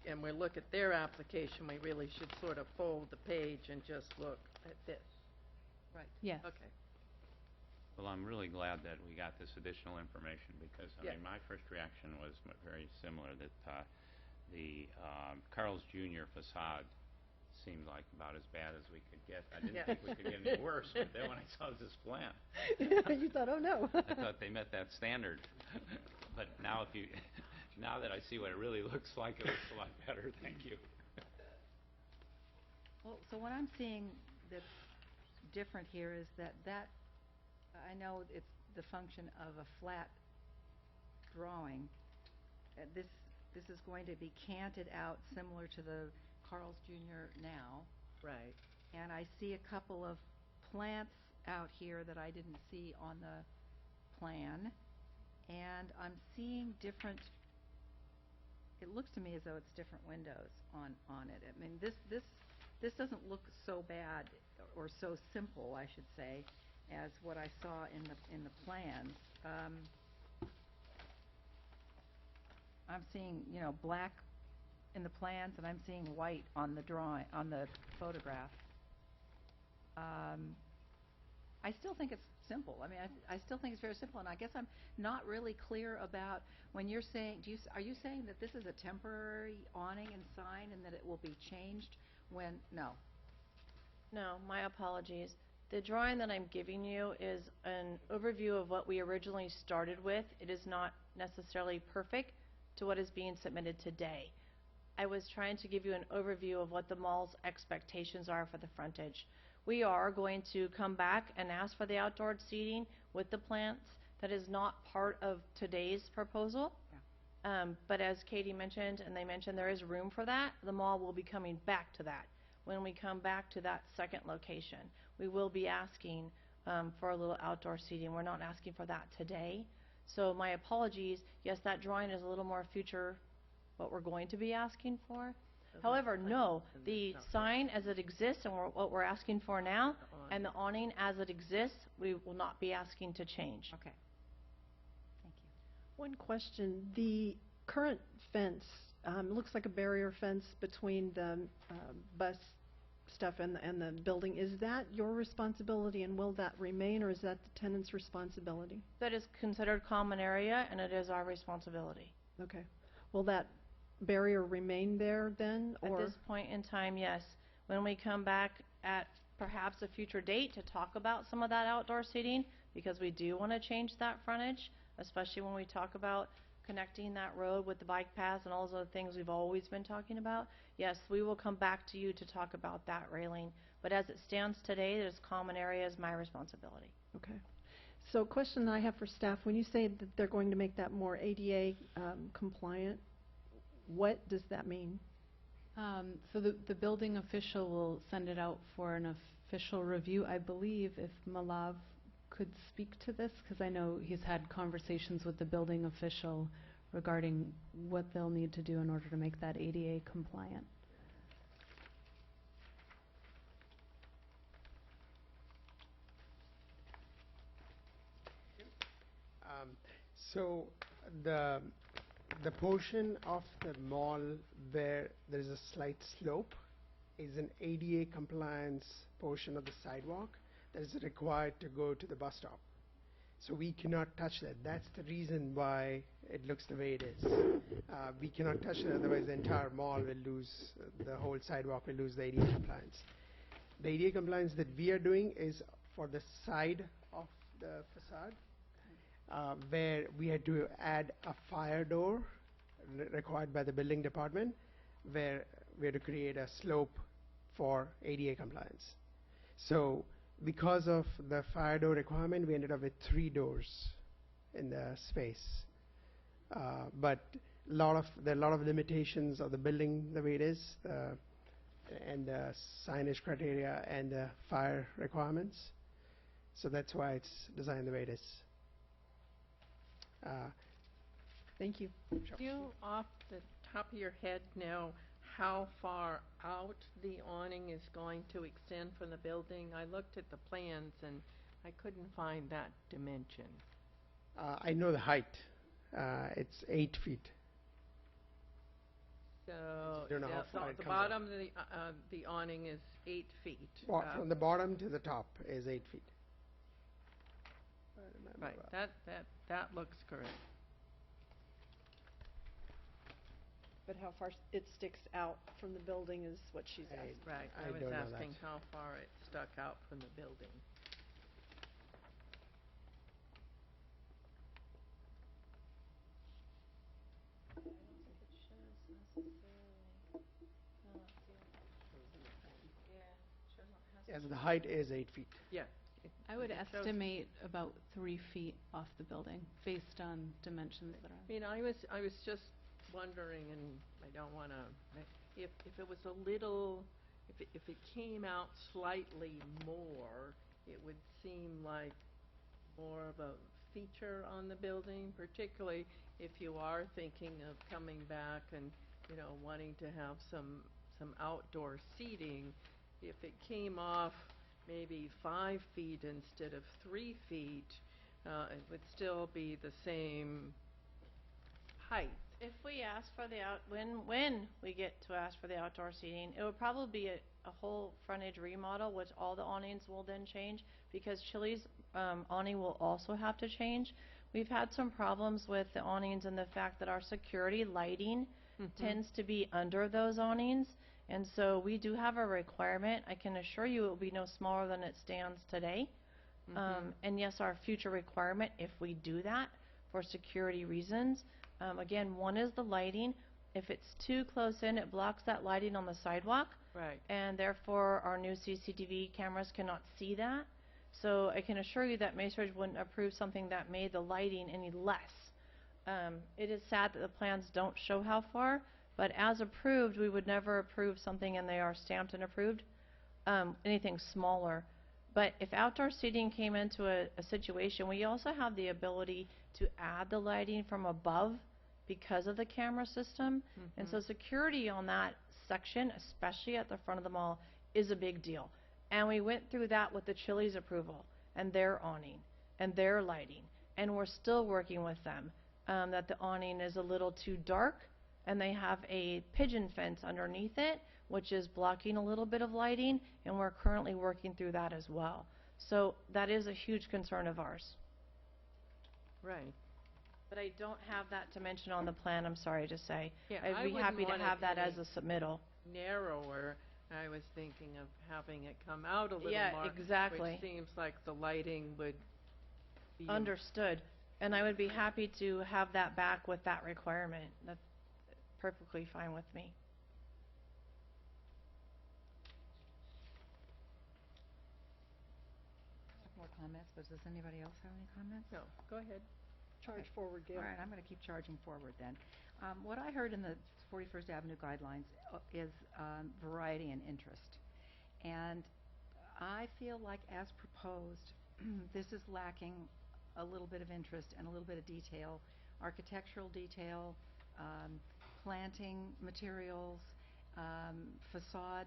S8: and we look at their application, we really should sort of fold the page and just look at this.
S4: Right.
S7: Yes.
S8: Okay.
S10: Well, I'm really glad that we got this additional information because, I
S8: Yeah.
S10: mean, my first reaction was very similar, that the Carl's Jr. facade seemed like about as bad as we could get. I didn't
S8: Yeah.
S10: think we could get any worse, but then when I saw this plan,
S1: You thought, oh, no.
S10: I thought they met that standard. But now now that I see what it really looks like, it looks a lot better. Thank you.
S4: Well, so what I'm seeing that's different here is that I know it's the function of a flat drawing. This is going to be canted out similar to the Carl's Jr. now.
S8: Right.
S4: And I see a couple of plants out here that I didn't see on the plan. And I'm seeing different, it looks to me as though it's different windows on it. I mean, this doesn't look so bad or so simple, I should say, as what I saw in the plans. I'm seeing, black in the plans, and I'm seeing white on the photograph. I still think it's simple. I mean, I still think it's very simple, and I guess I'm not really clear about when you're saying, are you saying that this is a temporary awning and sign and that it will be changed when, no?
S16: No, my apologies. The drawing that I'm giving you is an overview of what we originally started with. It is not necessarily perfect to what is being submitted today. I was trying to give you an overview of what the mall's expectations are for the frontage. We are going to come back and ask for the outdoor seating with the plants. That is not part of today's proposal.
S4: Yeah.
S16: But as Katie mentioned, and they mentioned, there is room for that. The mall will be coming back to that. When we come back to that second location, we will be asking for a little outdoor seating. We're not asking for that today. So my apologies. Yes, that drawing is a little more future what we're going to be asking for. However, no, the sign as it exists and what we're asking for now, and the awning as it exists, we will not be asking to change.
S4: Okay. Thank you.
S1: One question, the current fence, looks like a barrier fence between the bus stuff and the building. Is that your responsibility, and will that remain, or is that the tenant's responsibility?
S16: That is considered common area, and it is our responsibility.
S1: Okay. Will that barrier remain there then, or?
S16: At this point in time, yes. When we come back at perhaps a future date to talk about some of that outdoor seating, because we do want to change that frontage, especially when we talk about connecting that road with the bike paths and all those other things we've always been talking about, yes, we will come back to you to talk about that railing. But as it stands today, this common area is my responsibility.
S1: Okay. So question that I have for staff, when you say that they're going to make that more ADA compliant, what does that mean?
S7: So the building official will send it out for an official review. I believe if Malav could speak to this, because I know he's had conversations with the building official regarding what they'll need to do in order to make that ADA compliant.
S17: So the portion of the mall where there is a slight slope is an ADA compliance portion of the sidewalk that is required to go to the bus stop. So we cannot touch that. That's the reason why it looks the way it is. We cannot touch it, otherwise the entire mall will lose, the whole sidewalk will lose the ADA compliance. The ADA compliance that we are doing is for the side of the facade, where we had to add a fire door required by the building department, where we had to create a slope for ADA compliance. So because of the fire door requirement, we ended up with 3 doors in the space. But there are a lot of limitations of the building the way it is, and the signage criteria and the fire requirements. So that's why it's designed the way it is.
S1: Thank you.
S8: Do you, off the top of your head, know how far out the awning is going to extend from the building? I looked at the plans and I couldn't find that dimension.
S17: I know the height. It's 8 feet.
S8: So
S17: don't know how far it
S8: the
S17: comes up.
S8: bottom of the awning is 8 feet.
S17: From the bottom to the top is 8 feet.
S8: Right, that looks correct.
S1: But how far it sticks out from the building is what she's asking.
S8: Right,
S17: I
S8: I was
S17: don't know
S8: asking
S17: that.
S8: how far it stuck out from the building.
S17: Yes, the height is 8 feet.
S8: Yeah.
S7: I would
S8: it shows-
S7: estimate about 3 feet off the building, based on dimensions that are.
S8: I mean, I was just wondering, and I don't want to, if it was a little, if it came out slightly more, it would seem like more of a feature on the building, particularly if you are thinking of coming back and, wanting to have some outdoor seating. If it came off maybe 5 feet instead of 3 feet, it would still be the same height.
S16: If we ask for when we get to ask for the outdoor seating, it would probably be a whole frontage remodel, which all the awnings will then change, because Chili's awning will also have to change. We've had some problems with the awnings and the fact that our security lighting tends to be under those awnings, and so we do have a requirement. I can assure you it will be no smaller than it stands today. And yes, our future requirement, if we do that for security reasons, again, one is the lighting. If it's too close in, it blocks that lighting on the sidewalk.
S8: Right.
S16: And therefore, our new CCTV cameras cannot see that. So I can assure you that Macerich wouldn't approve something that made the lighting any less. It is sad that the plans don't show how far, but as approved, we would never approve something, and they are stamped and approved, anything smaller. But if outdoor seating came into a situation, we also have the ability to add the lighting from above because of the camera system. And so security on that section, especially at the front of the mall, is a big deal. And we went through that with the Chili's approval and their awning and their lighting. And we're still working with them, that the awning is a little too dark, and they have a pigeon fence underneath it, which is blocking a little bit of lighting, and we're currently working through that as well. So that is a huge concern of ours.
S8: Right.
S16: But I don't have that dimension on the plan, I'm sorry to say.
S8: Yeah,
S16: I'd be happy to have that as a submittal.
S8: Narrower. I was thinking of having it come out a little
S16: Yeah,
S8: more.
S16: exactly.
S8: Which seems like the lighting would be.
S16: Understood. And I would be happy to have that back with that requirement. That's perfectly fine with me.
S4: More comments, but does anybody else have any comments?
S8: No, go ahead.
S1: Charge forward, Gail.
S4: All right, I'm going to keep charging forward then. What I heard in the 41st Avenue guidelines is variety and interest. And I feel like, as proposed, this is lacking a little bit of interest and a little bit of detail, architectural detail, planting materials, facade.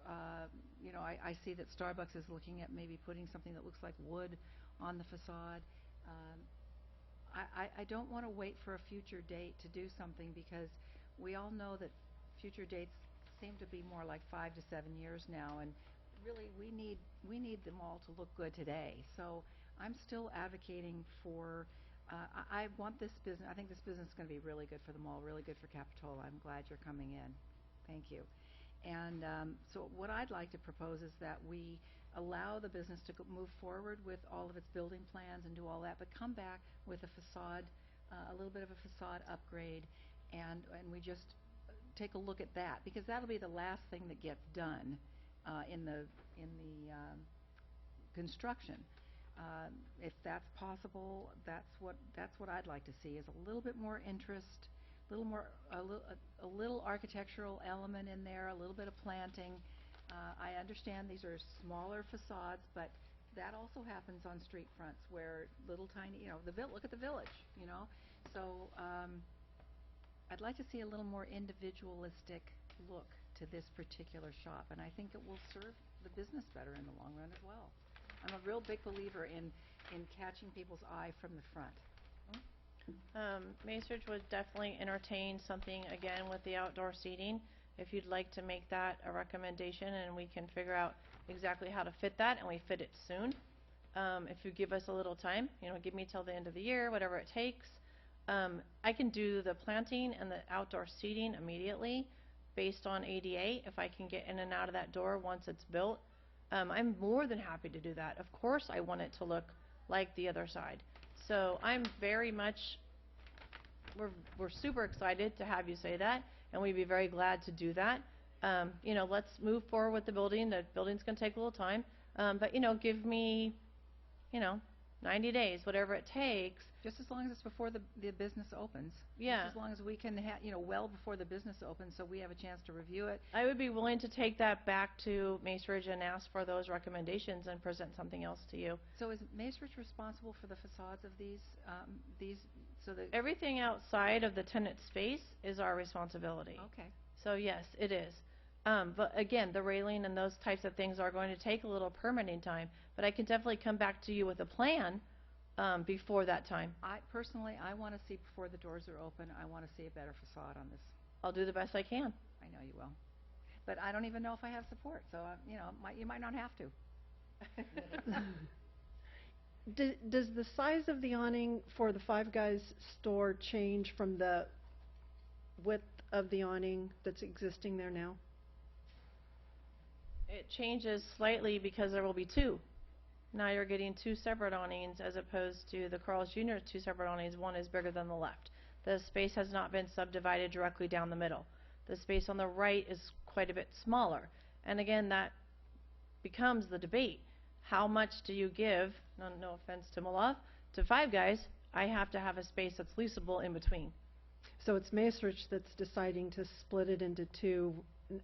S4: I see that Starbucks is looking at maybe putting something that looks like wood on the facade. I don't want to wait for a future date to do something, because we all know that future dates seem to be more like 5 to 7 years now, and really we need the mall to look good today. So I'm still advocating for, I want this business, I think this business is going to be really good for the mall, really good for Capitola. I'm glad you're coming in. Thank you. And so what I'd like to propose is that we allow the business to move forward with all of its building plans and do all that, but come back with a facade, a little bit of a facade upgrade, and we just take a look at that, because that'll be the last thing that gets done in the construction. If that's possible, that's what I'd like to see, is a little bit more interest, a little architectural element in there, a little bit of planting. I understand these are smaller facades, but that also happens on street fronts where little tiny, look at the village, So I'd like to see a little more individualistic look to this particular shop, and I think it will serve the business better in the long run as well. I'm a real big believer in catching people's eye from the front.
S16: Macerich would definitely entertain something again with the outdoor seating, if you'd like to make that a recommendation, and we can figure out exactly how to fit that, and we fit it soon. If you give us a little time, give me till the end of the year, whatever it takes. I can do the planting and the outdoor seating immediately based on ADA, if I can get in and out of that door once it's built. I'm more than happy to do that. Of course I want it to look like the other side. So I'm very much, we're super excited to have you say that, and we'd be very glad to do that. Let's move forward with the building. The building's going to take a little time, but give me, 90 days, whatever it takes.
S4: Just as long as it's before the business opens.
S16: Yeah.
S4: Just as long as we can, well before the business opens, so we have a chance to review it.
S16: I would be willing to take that back to Macerich and ask for those recommendations and present something else to you.
S4: So is Macerich responsible for the facades of these, so that...
S16: Everything outside of the tenant space is our responsibility.
S4: Okay.
S16: So yes, it is. But again, the railing and those types of things are going to take a little permitting time, but I can definitely come back to you with a plan before that time.
S4: I want to see, before the doors are open, I want to see a better facade on this.
S16: I'll do the best I can.
S4: I know you will. But I don't even know if I have support, so, you might not have to.
S1: Does the size of the awning for the Five Guys store change from the width of the awning that's existing there now?
S16: It changes slightly because there will be two. Now you're getting two separate awnings as opposed to the Carl's Jr.'s two separate awnings. One is bigger than the left. The space has not been subdivided directly down the middle. The space on the right is quite a bit smaller. And again, that becomes the debate. How much do you give, no offense to Malov, to Five Guys? I have to have a space that's leasable in between.
S1: So it's Macerich that's deciding to split it into two,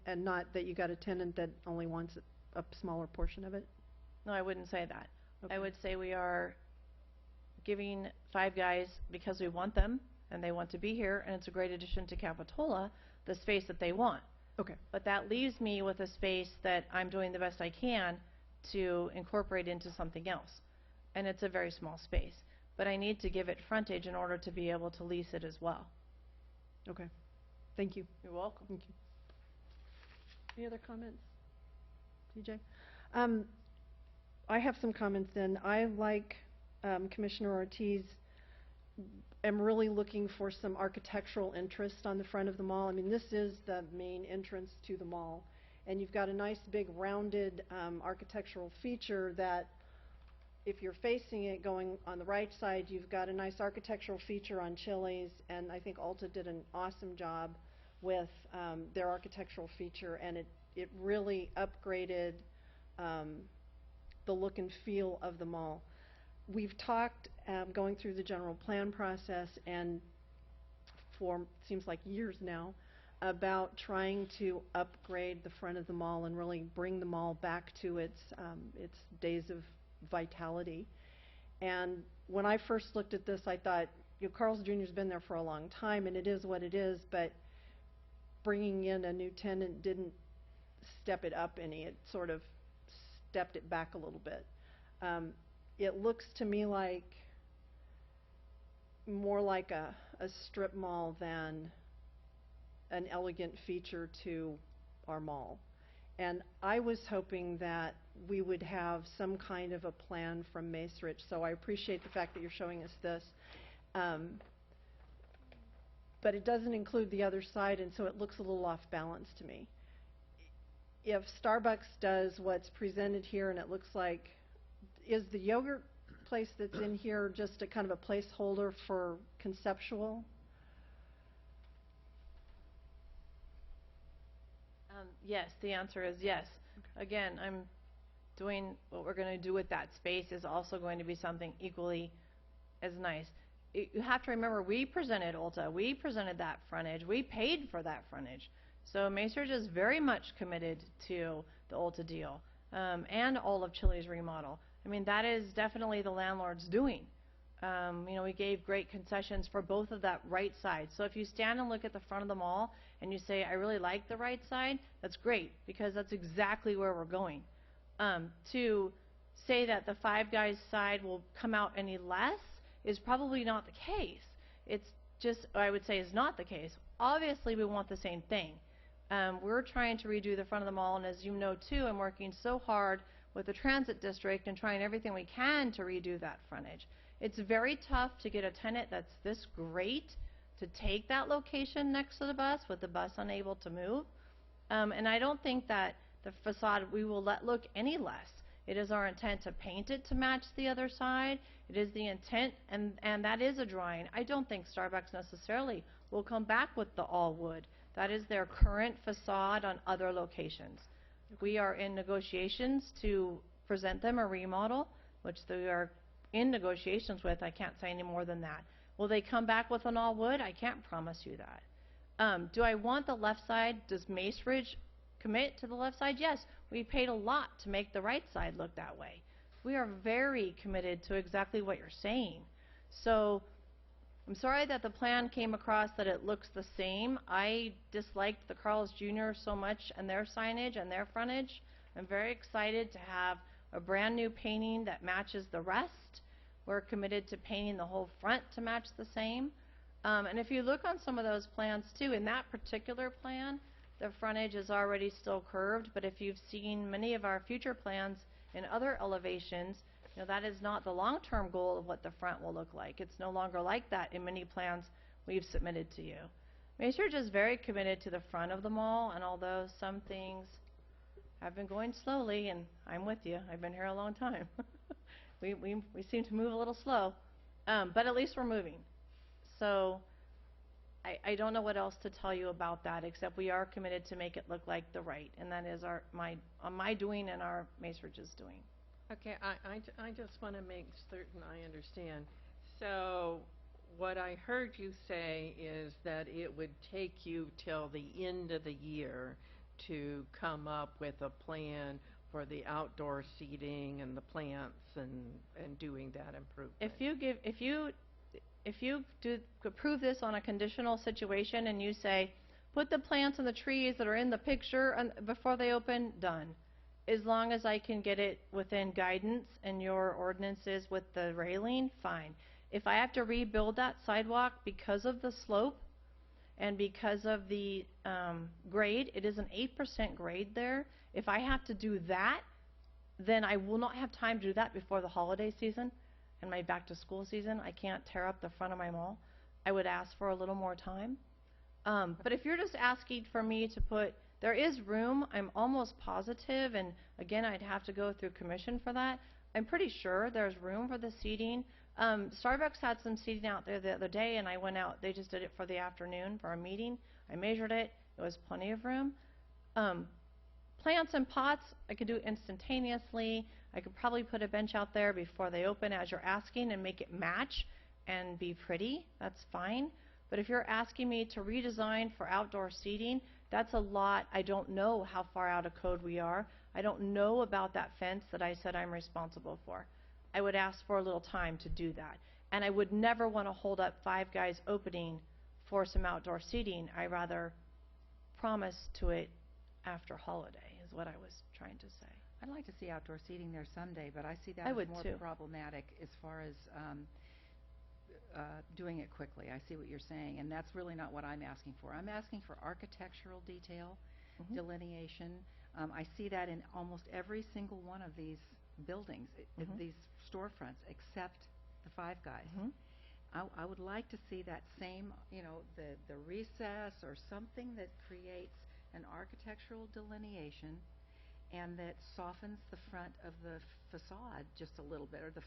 S1: and not that you got a tenant that only wants a smaller portion of it?
S16: No, I wouldn't say that.
S1: Okay.
S16: I would say we are giving Five Guys, because we want them and they want to be here and it's a great addition to Capitola, the space that they want.
S1: Okay.
S16: But that leaves me with a space that I'm doing the best I can to incorporate into something else. And it's a very small space. But I need to give it frontage in order to be able to lease it as well.
S1: Okay. Thank you.
S16: You're welcome.
S1: Thank you. Any other comments? TJ? I have some comments then. I, like Commissioner Ortiz, am really looking for some architectural interest on the front of the mall. I mean, this is the main entrance to the mall, and you've got a nice big rounded architectural feature that, if you're facing it going on the right side, you've got a nice architectural feature on Chili's, and I think Ulta did an awesome job with their architectural feature, and it really upgraded the look and feel of the mall. We've talked, going through the general plan process, and for seems like years now, about trying to upgrade the front of the mall and really bring the mall back to its days of vitality. And when I first looked at this, I thought, Carl's Jr.'s been there for a long time, and it is what it is, but bringing in a new tenant didn't step it up any. It sort of stepped it back a little bit. It looks to me like more like a strip mall than an elegant feature to our mall. And I was hoping that we would have some kind of a plan from Macerich, so I appreciate the fact that you're showing us this. But it doesn't include the other side, and so it looks a little off balance to me. If Starbucks does what's presented here and it looks like, is the yogurt place that's in here just a kind of a placeholder for conceptual?
S16: Yes, the answer is yes. Again, I'm doing what we're going to do with that space is also going to be something equally as nice. You have to remember, we presented Ulta, we presented that frontage, we paid for that frontage. So Macerich is very much committed to the Ulta deal and all of Chili's remodel. I mean, that is definitely the landlord's doing. You know, we gave great concessions for both of that right side. So if you stand and look at the front of the mall and you say, I really like the right side, that's great, because that's exactly where we're going. To say that the Five Guys side will come out any less is probably not the case. It's just, I would say, is not the case. Obviously, we want the same thing. We're trying to redo the front of the mall, and as you know too, I'm working so hard with the transit district and trying everything we can to redo that frontage. It's very tough to get a tenant that's this great to take that location next to the bus with the bus unable to move. And I don't think that the facade we will let look any less. It is our intent to paint it to match the other side. It is the intent, and that is a drawing. I don't think Starbucks necessarily will come back with the all wood. That is their current facade on other locations. We are in negotiations to present them a remodel, which they are in negotiations with. I can't say any more than that. Will they come back with an all wood? I can't promise you that. Do I want the left side? Does Macerich commit to the left side? Yes. We paid a lot to make the right side look that way. We are very committed to exactly what you're saying. So I'm sorry that the plan came across that it looks the same. I disliked the Carl's Jr. so much and their signage and their frontage. I'm very excited to have a brand new painting that matches the rest. We're committed to painting the whole front to match the same. And if you look on some of those plans too, in that particular plan, the frontage is already still curved, but if you've seen many of our future plans in other elevations, you know, that is not the long-term goal of what the front will look like. It's no longer like that in many plans we've submitted to you. Macerich is very committed to the front of the mall, and although some things have been going slowly, and I'm with you, I've been here a long time, we seem to move a little slow, but at least we're moving. So I don't know what else to tell you about that, except we are committed to make it look like the right, and that is my doing and our Macerich's doing.
S8: Okay, I just want to make certain I understand. So what I heard you say is that it would take you till the end of the year to come up with a plan for the outdoor seating and the plants and doing that improvement.
S16: If you approve this on a conditional situation and you say, put the plants and the trees that are in the picture before they open, done. As long as I can get it within guidance and your ordinances with the railing, fine. If I have to rebuild that sidewalk because of the slope and because of the grade, it is an 8% grade there. If I have to do that, then I will not have time to do that before the holiday season and my back to school season. I can't tear up the front of my mall. I would ask for a little more time. But if you're just asking for me to put, there is room, I'm almost positive, and again, I'd have to go through commission for that. I'm pretty sure there's room for the seating. Starbucks had some seating out there the other day, and I went out, they just did it for the afternoon for a meeting. I measured it, it was plenty of room. Plants and pots, I could do instantaneously. I could probably put a bench out there before they open as you're asking and make it match and be pretty, that's fine. But if you're asking me to redesign for outdoor seating, that's a lot. I don't know how far out of code we are. I don't know about that fence that I said I'm responsible for. I would ask for a little time to do that. And I would never want to hold up Five Guys opening for some outdoor seating. I rather promise to it after holiday is what I was trying to say.
S4: I'd like to see outdoor seating there someday, but I see that
S16: I
S4: as
S16: would
S4: more
S16: too.
S4: problematic as far as doing it quickly. I see what you're saying, and that's really not what I'm asking for. I'm asking for architectural detail, delineation. I see that in almost every single one of these buildings, these storefronts, except the Five Guys. I would like to see that same, the recess or something that creates an architectural delineation and that softens the front of the facade just a little bit, or the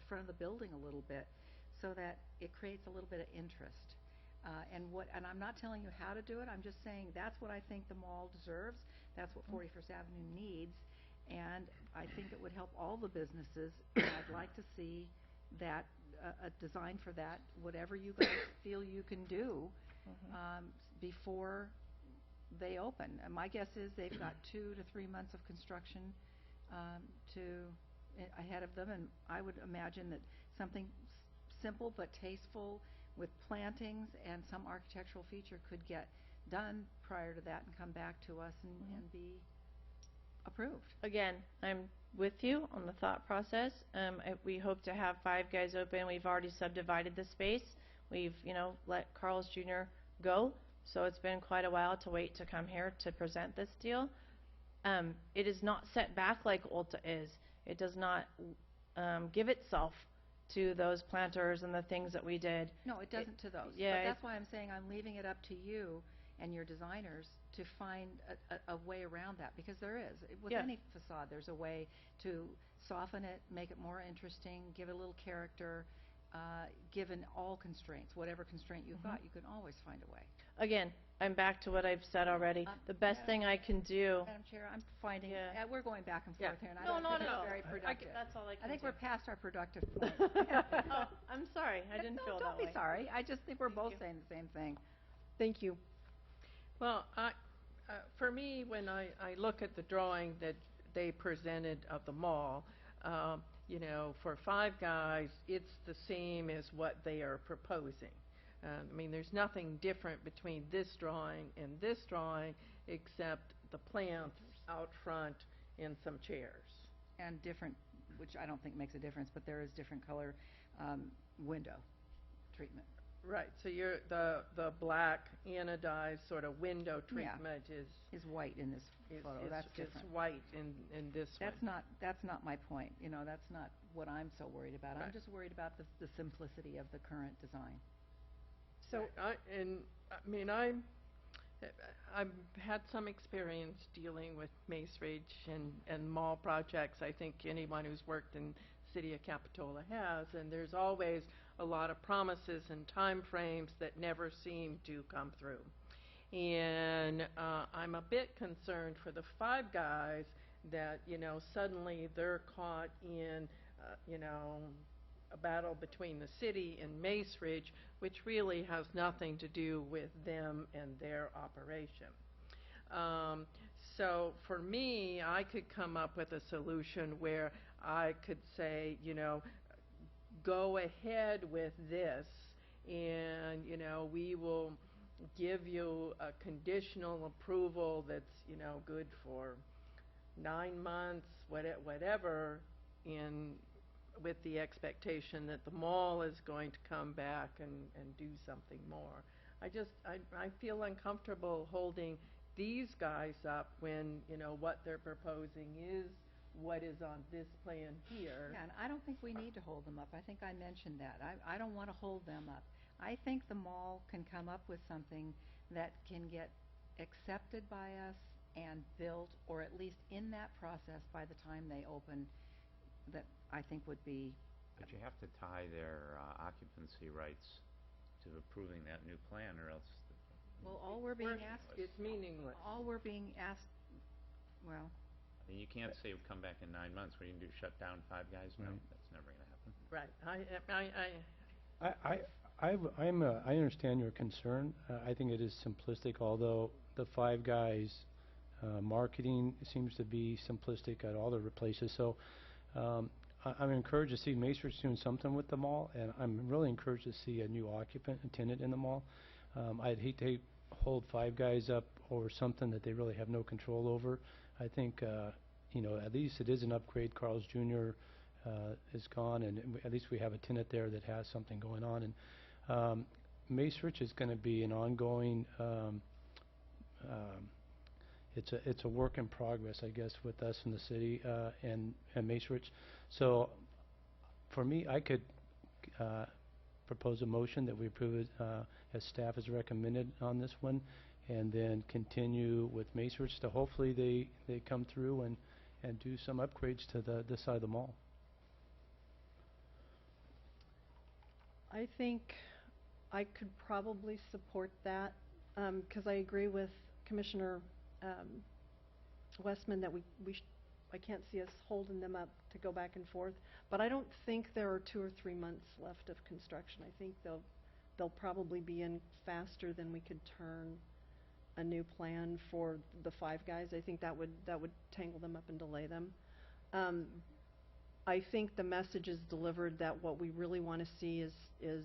S4: front of the building a little bit, so that it creates a little bit of interest. And I'm not telling you how to do it. I'm just saying that's what I think the mall deserves. That's what 41st Avenue needs, and I think it would help all the businesses. And I'd like to see that a design for that, whatever you guys feel you can do before they open. And my guess is they've got 2 to 3 months of construction ahead of them, and I would imagine that something simple but tasteful with plantings and some architectural feature could get done prior to that and come back to us and be approved.
S16: Again, I'm with you on the thought process. We hope to have Five Guys open. We've already subdivided the space. We've, let Carl's Jr. go, so it's been quite a while to wait to come here to present this deal. It is not set back like Ulta is. It does not give itself to those planters and the things that we did.
S4: No, it doesn't to those.
S16: Yeah,
S4: but that's why I'm saying I'm leaving it up to you and your designers to find a way around that, because there is. With any facade, there's a way to soften it, make it more interesting, give it a little character, given all constraints. Whatever constraint you've got, you can always find a way.
S16: Again, I'm back to what I've said already. The best thing I can do.
S4: Madam Chair, I'm finding we're going back and forth here, and I
S16: No,
S4: don't
S16: not
S4: think
S16: at all.
S4: it's very productive.
S16: That's all I can
S4: I think
S16: do.
S4: we're past our productive point.
S16: Oh, I'm sorry. I didn't feel that
S4: Don't
S16: way.
S4: be sorry. I just think we're both saying the same thing.
S1: Thank you.
S8: Well, for me, when I look at the drawing that they presented of the mall, for Five Guys, it's the same as what they are proposing. I mean, there's nothing different between this drawing and this drawing except the plants out front and some chairs.
S4: And different, which I don't think makes a difference, but there is different color window treatment.
S8: Right, so the black anodized sort of window treatment
S4: is white in this photo. That's
S8: is
S4: different.
S8: white in this one.
S4: That's not my point. That's not what I'm so worried about.
S8: Right.
S4: I'm just worried about the simplicity of the current design.
S8: So I've had some experience dealing with Mace Ridge and mall projects. I think anyone who's worked in City of Capitola has, and there's always a lot of promises and time frames that never seem to come through. And I'm a bit concerned for the Five Guys that, suddenly they're caught in, a battle between the city and Mace Ridge, which really has nothing to do with them and their operation. So for me, I could come up with a solution where I could say, go ahead with this, and, we will give you a conditional approval that's, good for 9 months, whatever, with the expectation that the mall is going to come back and do something more. I feel uncomfortable holding these guys up when, what they're proposing is what is on this plan here.
S4: Yeah, and I don't think we need to hold them up. I think I mentioned that. I don't want to hold them up. I think the mall can come up with something that can get accepted by us and built, or at least in that process by the time they open, that I think would be.
S10: But you have to tie their occupancy rights to approving that new plan, or else.
S4: Well, all we're being asked.
S8: It's meaningless.
S4: All we're being asked. Well.
S10: I mean, you can't say we'll come back in 9 months. What are you going to do, shut down Five Guys? No, that's never going to happen.
S8: Right.
S3: I understand your concern. I think it is simplistic, although the Five Guys marketing seems to be simplistic at all the places. So I'm encouraged to see Mace Ridge doing something with the mall, and I'm really encouraged to see a new occupant and tenant in the mall. I'd hate to hold Five Guys up over something that they really have no control over. I think, at least it is an upgrade. Carl's Jr. is gone, and at least we have a tenant there that has something going on. And Macerich is going to be an ongoing, it's a work in progress, I guess, with us in the city and Macerich. So for me, I could propose a motion that we approve it as staff has recommended on this one, and then continue with Macerich to hopefully they come through and do some upgrades to this side of the mall.
S1: I think I could probably support that, because I agree with Commissioner Westman that I can't see us holding them up to go back and forth. But I don't think there are 2 or 3 months left of construction. I think they'll probably be in faster than we could turn a new plan for the Five Guys. I think that would tangle them up and delay them. I think the message is delivered that what we really want to see is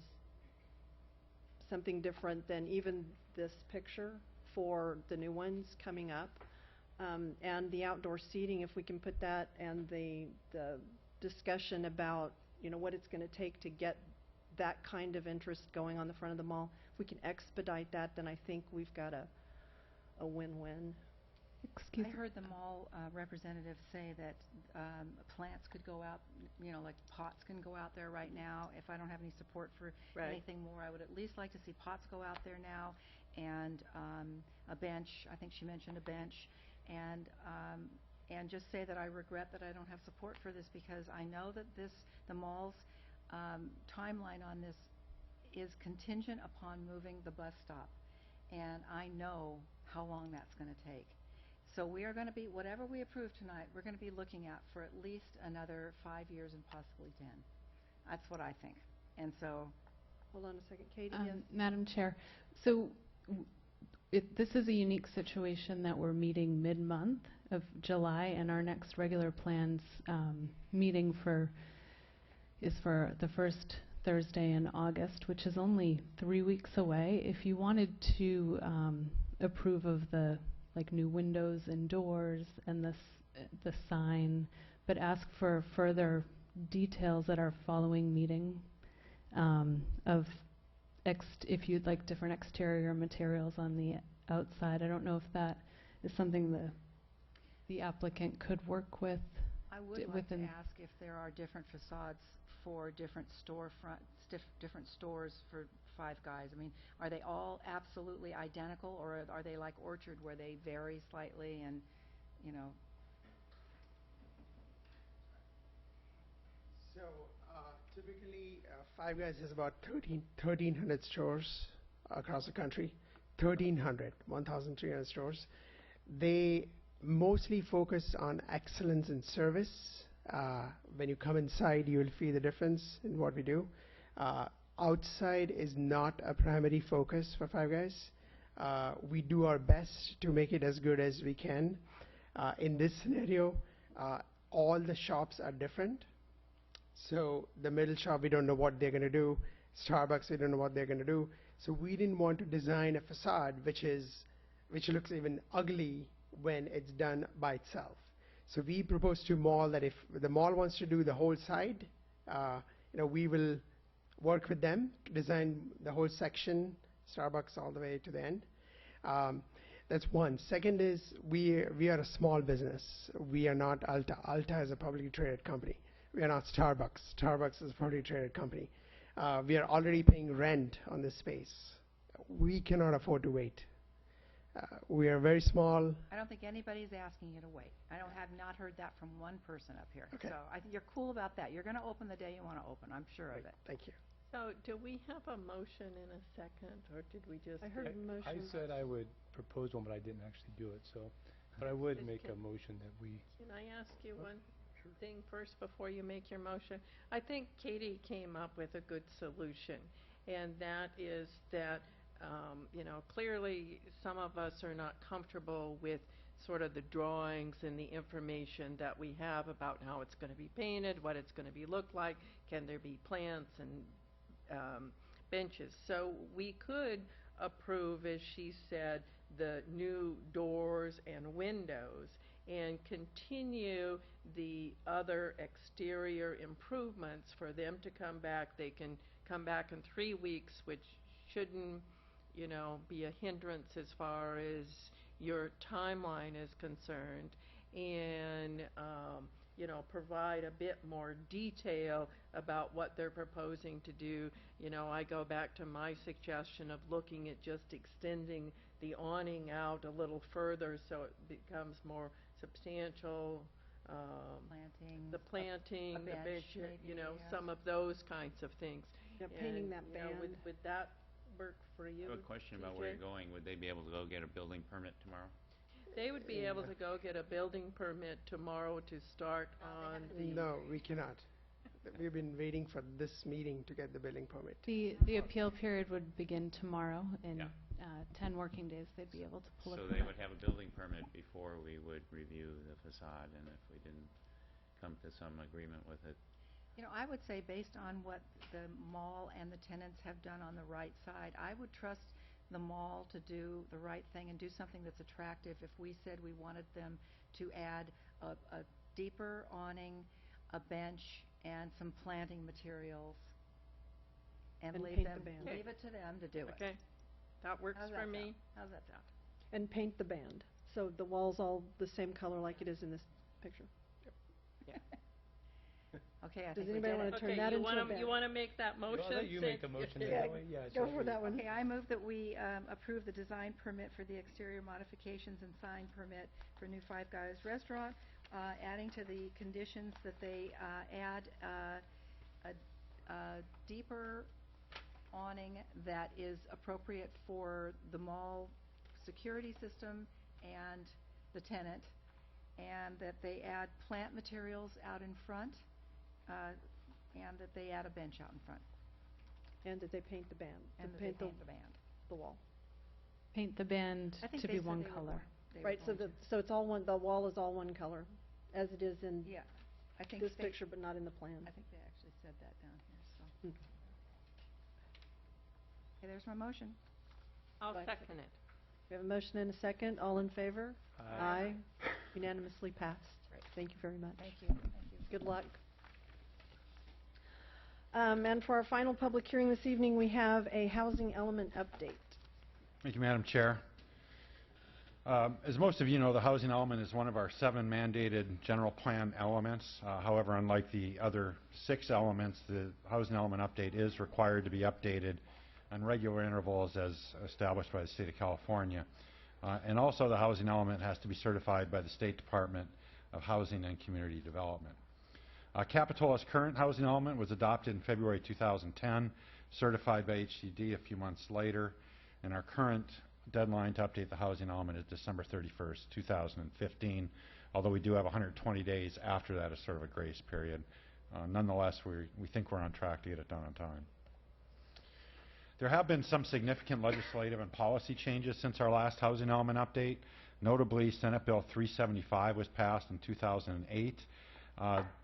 S1: something different than even this picture for the new ones coming up. And the outdoor seating, if we can put that, and the discussion about, what it's going to take to get that kind of interest going on the front of the mall, if we can expedite that, then I think we've got a win-win.
S4: I heard the mall representative say that plants could go out, like pots can go out there right now. If I don't have any support for anything more, I would at least like to see pots go out there now, and a bench. I think she mentioned a bench, and just say that I regret that I don't have support for this, because I know that the mall's timeline on this is contingent upon moving the bus stop, and I know how long that's going to take. So we are going to be, whatever we approve tonight, we're going to be looking at for at least another 5 years and possibly 10. That's what I think. And so,
S1: hold on a second, Katie. Yes.
S7: Madam Chair, so this is a unique situation that we're meeting mid-month of July, and our next regular plans meeting is for the first Thursday in August, which is only 3 weeks away. If you wanted to approve of the new windows and doors and the sign, but ask for further details at our following meeting of if you'd like different exterior materials on the outside. I don't know if that is something the applicant could work with.
S4: I would like to ask if there are different facades for different storefronts, different stores for Five Guys. I mean, are they all absolutely identical, or are they like Orchard where they vary slightly and,
S17: So typically, Five Guys has about 1,300 stores across the country. 1,300 stores. They mostly focus on excellence in service. When you come inside, you will feel the difference in what we do. Outside is not a primary focus for Five Guys. We do our best to make it as good as we can. In this scenario, all the shops are different. So the middle shop, we don't know what they're going to do. Starbucks, we don't know what they're going to do. So we didn't want to design a facade which looks even ugly when it's done by itself. So we propose to mall that if the mall wants to do the whole side, we will work with them to design the whole section, Starbucks all the way to the end. That's one. Second is we are a small business. We are not Ulta. Ulta is a publicly traded company. We are not Starbucks. Starbucks is a publicly traded company. We are already paying rent on this space. We cannot afford to wait. We are very small.
S4: I don't think anybody's asking you to wait. I have not heard that from one person up here.
S17: Okay.
S4: So I think you're cool about that. You're going to open the day you want to open. I'm sure of it.
S17: Thank you.
S8: So do we have a motion in a second, or did we just?
S1: I heard a motion.
S3: I said I would propose one, but I didn't actually do it. But I would make a motion that we.
S8: Can I ask you one thing first before you make your motion? I think Katie came up with a good solution, and that is that clearly some of us are not comfortable with sort of the drawings and the information that we have about how it's going to be painted, what it's going to be look like, can there be plants and benches. So we could approve, as she said, the new doors and windows, and continue the other exterior improvements for them to come back. They can come back in 3 weeks, which shouldn't, you know, be a hindrance as far as your timeline is concerned, and you know, provide a bit more detail about what they're proposing to do. You know, I go back to my suggestion of looking at just extending the awning out a little further so it becomes more substantial.
S4: Planting.
S8: The planting,
S4: a
S8: the
S4: bench
S8: bench,
S4: maybe,
S8: you know,
S4: yeah.
S8: some of those kinds of things.
S1: Yeah, painting
S8: And,
S1: that
S8: you know,
S1: band.
S8: would that work for you?
S10: I have a question about where
S8: TJ?
S10: you're going. Would they be able to go get a building permit tomorrow?
S8: They would be able to go get a building permit tomorrow to start on the.
S17: No, we cannot. We've been waiting for this meeting to get the building permit.
S7: The appeal period would begin tomorrow. In
S10: Yeah.
S7: 10 working days, they'd be able to pull a
S10: So
S7: permit.
S10: they would have a building permit before we would review the facade, and if we didn't come to some agreement with it.
S4: You know, I would say based on what the mall and the tenants have done on the right side, I would trust the mall to do the right thing and do something that's attractive. If we said we wanted them to add a deeper awning, a bench, and some planting materials, and
S1: And
S4: leave
S1: paint the
S4: them,
S1: band.
S4: leave it to them to do it.
S8: Okay, that works
S4: How's
S8: for
S4: that
S8: me.
S4: sound? How's that sound?
S1: And paint the band, so the wall's all the same color like it is in this picture.
S4: Okay, I
S1: Does
S4: think we
S1: anybody
S4: did
S1: wanna
S4: it.
S1: turn
S8: Okay,
S1: that
S8: you
S1: into a
S8: wanna,
S1: band?
S8: you wanna make that motion?
S3: I'll let you make the
S8: Sid?
S3: motion
S1: Yeah,
S3: that way, yeah.
S1: Go
S3: so
S1: for
S3: we-
S1: that one.
S4: Okay, I move that we approve the design permit for the exterior modifications and sign permit for new Five Guys Restaurant, adding to the conditions that they add a deeper awning that is appropriate for the mall security system and the tenant, and that they add plant materials out in front, and that they add a bench out in front,
S1: And that they paint the band.
S4: and that they paint the band.
S1: the wall.
S7: Paint the band
S4: I think
S7: to
S4: they
S7: be
S4: said
S7: one
S4: they were
S7: color.
S4: going- they were
S1: Right, so
S4: going
S1: so it's all one, the wall is all one color, as it is in
S4: to. Yeah, I think
S1: this
S4: they,
S1: picture, but not in the plan.
S4: I think they actually said that down here, so.
S1: Mm.
S4: Okay, there's my motion.
S8: I'll
S1: Right.
S8: second it.
S1: We have a motion and a second, all in favor?
S3: Aye.
S1: Unanimously passed.
S4: Great.
S1: Thank you very much.
S4: Thank you, thank you.
S1: Good luck. And for our final public hearing this evening, we have a housing element update.
S5: Thank you, Madam Chair. As most of you know, the housing element is one of our 7 mandated general plan elements. However, unlike the other 6 elements, the housing element update is required to be updated on regular intervals as established by the state of California. And also the housing element has to be certified by the State Department of Housing and Community Development. Capitola's current housing element was adopted in February 2010, certified by HCD a few months later, and our current deadline to update the housing element is December 31st, 2015, although we do have 120 days after that as sort of a grace period. Nonetheless, we think we're on track to get it done on time. There have been some significant legislative and policy changes since our last housing element update. Notably, Senate Bill 375 was passed in 2008.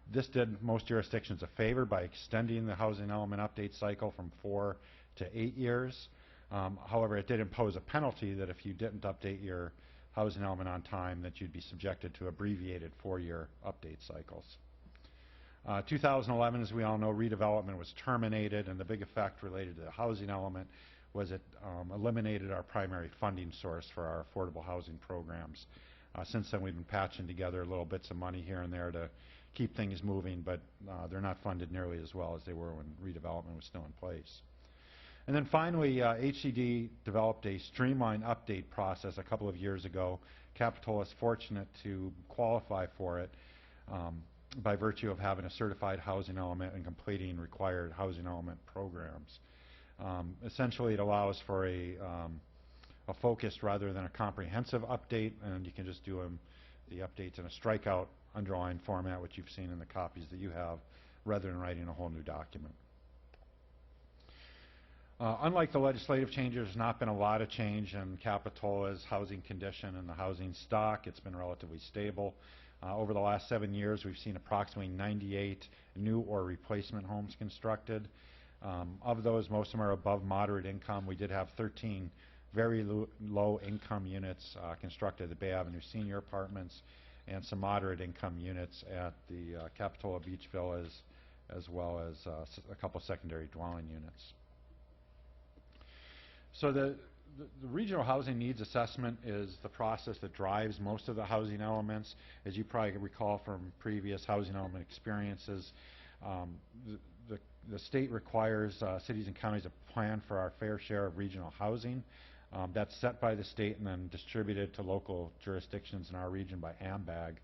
S5: This did most jurisdictions a favor by extending the housing element update cycle from 4 to 8 years. However, it did impose a penalty that if you didn't update your housing element on time, that you'd be subjected to abbreviated 4-year update cycles. 2011, as we all know, redevelopment was terminated, and the big effect related to the housing element was it eliminated our primary funding source for our affordable housing programs. Since then, we've been patching together little bits of money here and there to keep things moving, but they're not funded nearly as well as they were when redevelopment was still in place. And then finally, HCD developed a streamlined update process a couple of years ago. Capitola is fortunate to qualify for it by virtue of having a certified housing element and completing required housing element programs. Essentially, it allows for a focused rather than a comprehensive update, and you can just do the updates in a strikeout underline format, which you've seen in the copies that you have, rather than writing a whole new document. Unlike the legislative changes, there's not been a lot of change in Capitola's housing condition and the housing stock. It's been relatively stable. Over the last 7 years, we've seen approximately 98 new or replacement homes constructed. Of those, most of them are above moderate income. We did have 13 very low income units constructed, the Bay Avenue Senior Apartments and some moderate income units at the Capitola Beach Villas, as well as a couple secondary dwelling units. So the regional housing needs assessment is the process that drives most of the housing elements. As you probably recall from previous housing element experiences, the state requires cities and counties to plan for our fair share of regional housing. That's set by the state and then distributed to local jurisdictions in our region by AMBAG.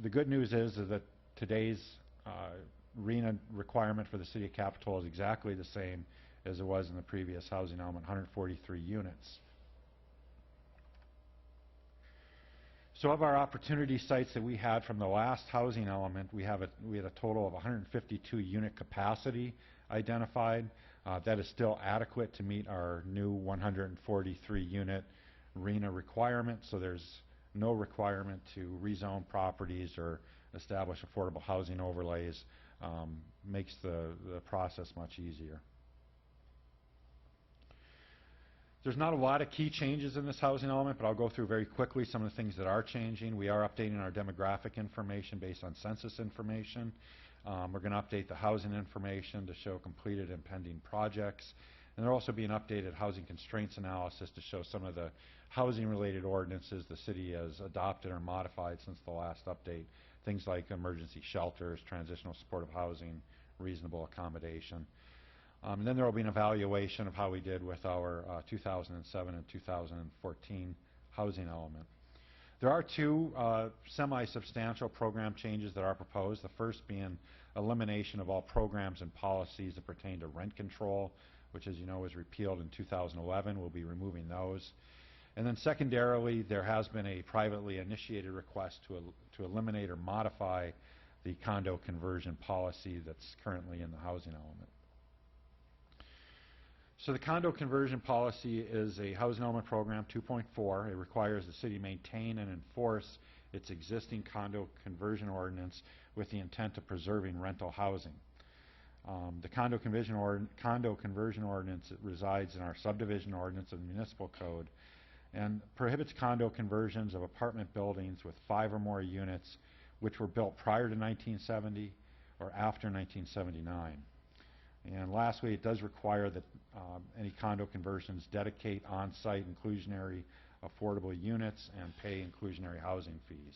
S5: The good news is that today's RHNA requirement for the city of Capitola is exactly the same as it was in the previous housing element, 143 units. So of our opportunity sites that we had from the last housing element, we had a total of 152 unit capacity identified. That is still adequate to meet our new 143 unit RHNA requirement, so there's no requirement to rezone properties or establish affordable housing overlays. Makes the process much easier. There's not a lot of key changes in this housing element, but I'll go through very quickly some of the things that are changing. We are updating our demographic information based on census information. We're going to update the housing information to show completed and pending projects. And there'll also be an updated housing constraints analysis to show some of the housing-related ordinances the city has adopted or modified since the last update. Things like emergency shelters, transitional supportive housing, reasonable accommodation. And then there will be an evaluation of how we did with our 2007 and 2014 housing element. There are two semi-substantial program changes that are proposed. The first being elimination of all programs and policies that pertain to rent control, which, as you know, was repealed in 2011. We'll be removing those. And then secondarily, there has been a privately initiated request to eliminate or modify the condo conversion policy that's currently in the housing element. So the condo conversion policy is a housing element program 2.4. It requires the city maintain and enforce its existing condo conversion ordinance with the intent of preserving rental housing. The condo conversion ordinance resides in our subdivision ordinance of the municipal code and prohibits condo conversions of apartment buildings with 5 or more units which were built prior to 1970 or after 1979. And lastly, it does require that any condo conversions dedicate on-site inclusionary affordable units and pay inclusionary housing fees.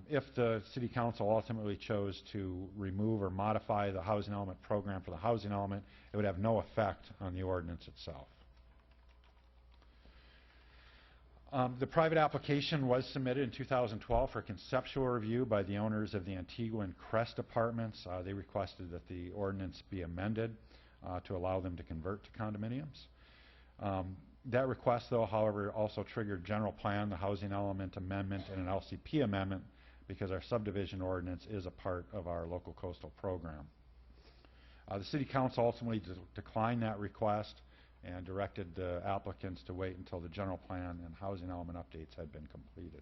S5: If the City Council ultimately chose to remove or modify the housing element program for the housing element, it would have no effect on the ordinance itself. The private application was submitted in 2012 for conceptual review by the owners of the Antigua and Crest apartments. They requested that the ordinance be amended to allow them to convert to condominiums. That request, though, however, also triggered general plan, the housing element amendment, and an LCP amendment because our subdivision ordinance is a part of our local coastal program. The City Council ultimately declined that request and directed the applicants to wait until the general plan and housing element updates had been completed.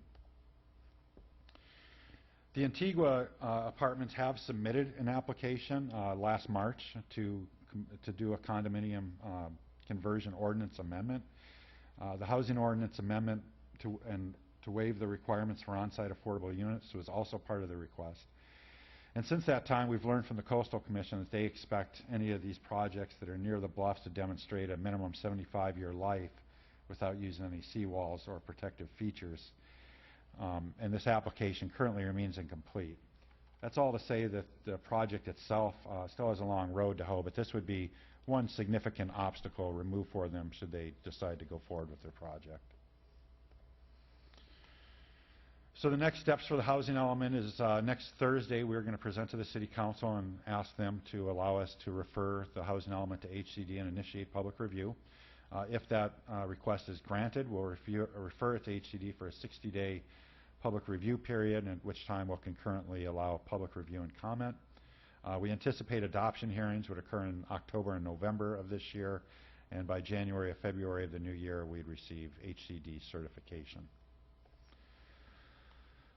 S5: The Antigua apartments have submitted an application last March to do a condominium conversion ordinance amendment. The housing ordinance amendment to waive the requirements for on-site affordable units was also part of the request. And since that time, we've learned from the Coastal Commission that they expect any of these projects that are near the bluffs to demonstrate a minimum 75-year life without using any seawalls or protective features. And this application currently remains incomplete. That's all to say that the project itself still has a long road to hoe, but this would be one significant obstacle removed for them should they decide to go forward with their project. So the next steps for the housing element is next Thursday we're going to present to the City Council and ask them to allow us to refer the housing element to HCD and initiate public review. If that request is granted, we'll refer it to HCD for a 60-day public review period, at which time we'll concurrently allow public review and comment. We anticipate adoption hearings would occur in October and November of this year, and by January or February of the new year we'd receive HCD certification.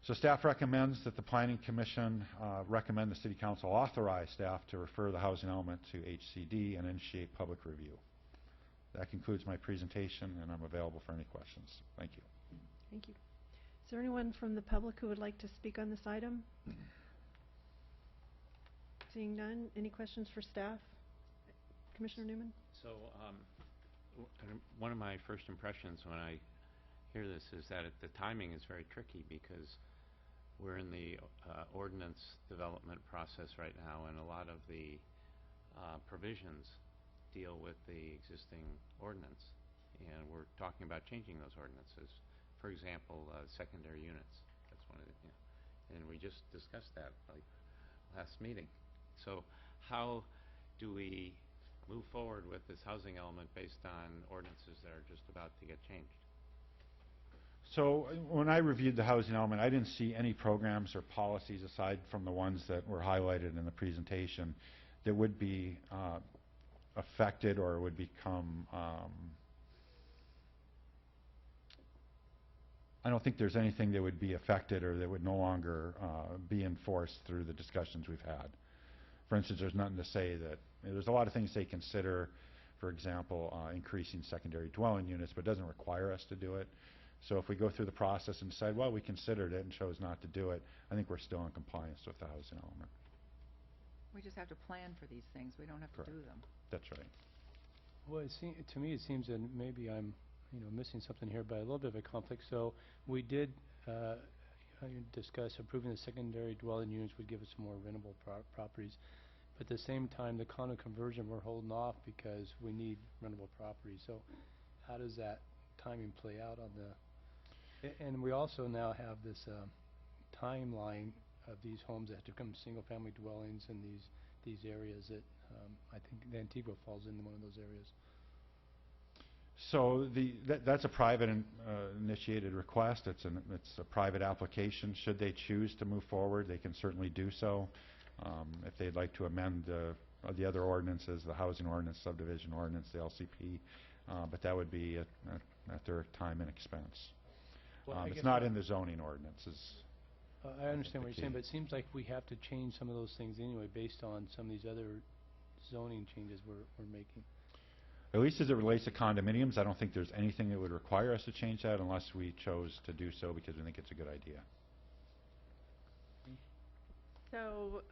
S5: So staff recommends that the Planning Commission recommend the City Council authorize staff to refer the housing element to HCD and initiate public review. That concludes my presentation, and I'm available for any questions. Thank you.
S1: Thank you. Is there anyone from the public who would like to speak on this item? Seeing none, any questions for staff? Commissioner Newman?
S10: So, one of my first impressions when I hear this is that the timing is very tricky because we're in the ordinance development process right now, and a lot of the provisions deal with the existing ordinance, and we're talking about changing those ordinances. For example, secondary units. That's one of the, and we just discussed that like last meeting. So, how do we move forward with this housing element based on ordinances that are just about to get changed?
S5: So when I reviewed the housing element, I didn't see any programs or policies aside from the ones that were highlighted in the presentation that would be affected or would become I don't think there's anything that would be affected or that would no longer be enforced through the discussions we've had. For instance, there's nothing to say that, there's a lot of things they consider, for example, increasing secondary dwelling units, but it doesn't require us to do it. So if we go through the process and decide, well, we considered it and chose not to do it, I think we're still in compliance with the housing element.
S4: We just have to plan for these things. We don't have to do them.
S5: That's right.
S3: Well, to me it seems that maybe I'm missing something here, but a little bit of a conflict. So we did discuss approving the secondary dwelling units would give us more rentable properties. But at the same time, the condo conversion we're holding off because we need rentable properties. So how does that timing play out on the... And we also now have this timeline of these homes that have to become single-family dwellings in these areas that I think the Antigua falls into one of those areas.
S5: So that's a private initiated request. It's a private application. Should they choose to move forward, they can certainly do so. If they'd like to amend the other ordinances, the housing ordinance, subdivision ordinance, the LCP, but that would be at their time and expense.
S3: Well,
S5: it's not in the zoning ordinances.
S3: I understand what you're saying, but it seems like we have to change some of those things anyway based on some of these other zoning changes we're making.
S5: At least as it relates to condominiums, I don't think there's anything that would require us to change that unless we chose to do so because we think it's a good idea.
S8: So,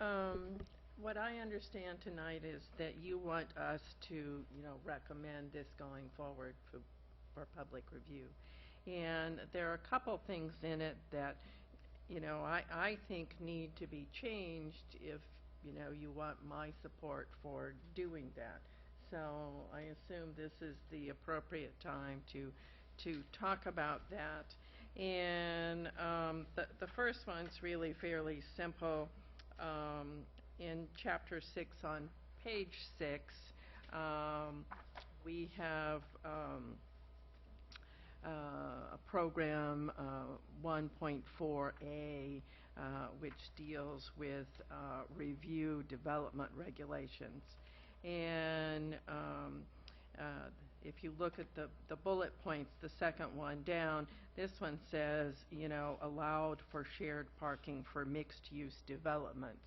S8: what I understand tonight is that you want us to, recommend this going forward for public review. And there are a couple things in it that, I think need to be changed if, you want my support for doing that. So I assume this is the appropriate time to talk about that. And the first one's really fairly simple. In Chapter 6 on page 6, we have a program 1.4a which deals with review development regulations. And if you look at the bullet points, the second one down, this one says, allowed for shared parking for mixed-use developments.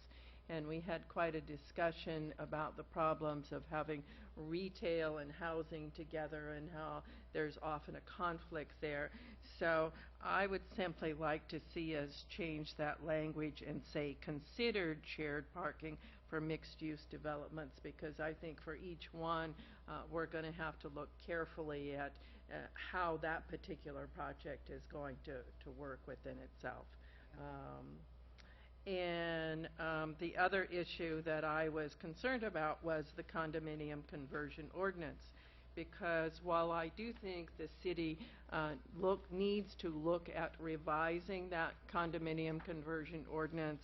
S8: And we had quite a discussion about the problems of having retail and housing together and how there's often a conflict there. So I would simply like to see us change that language and say considered shared parking for mixed-use developments, because I think for each one we're going to have to look carefully at how that particular project is going to work within itself. And the other issue that I was concerned about was the condominium conversion ordinance, because while I do think the city needs to look at revising that condominium conversion ordinance,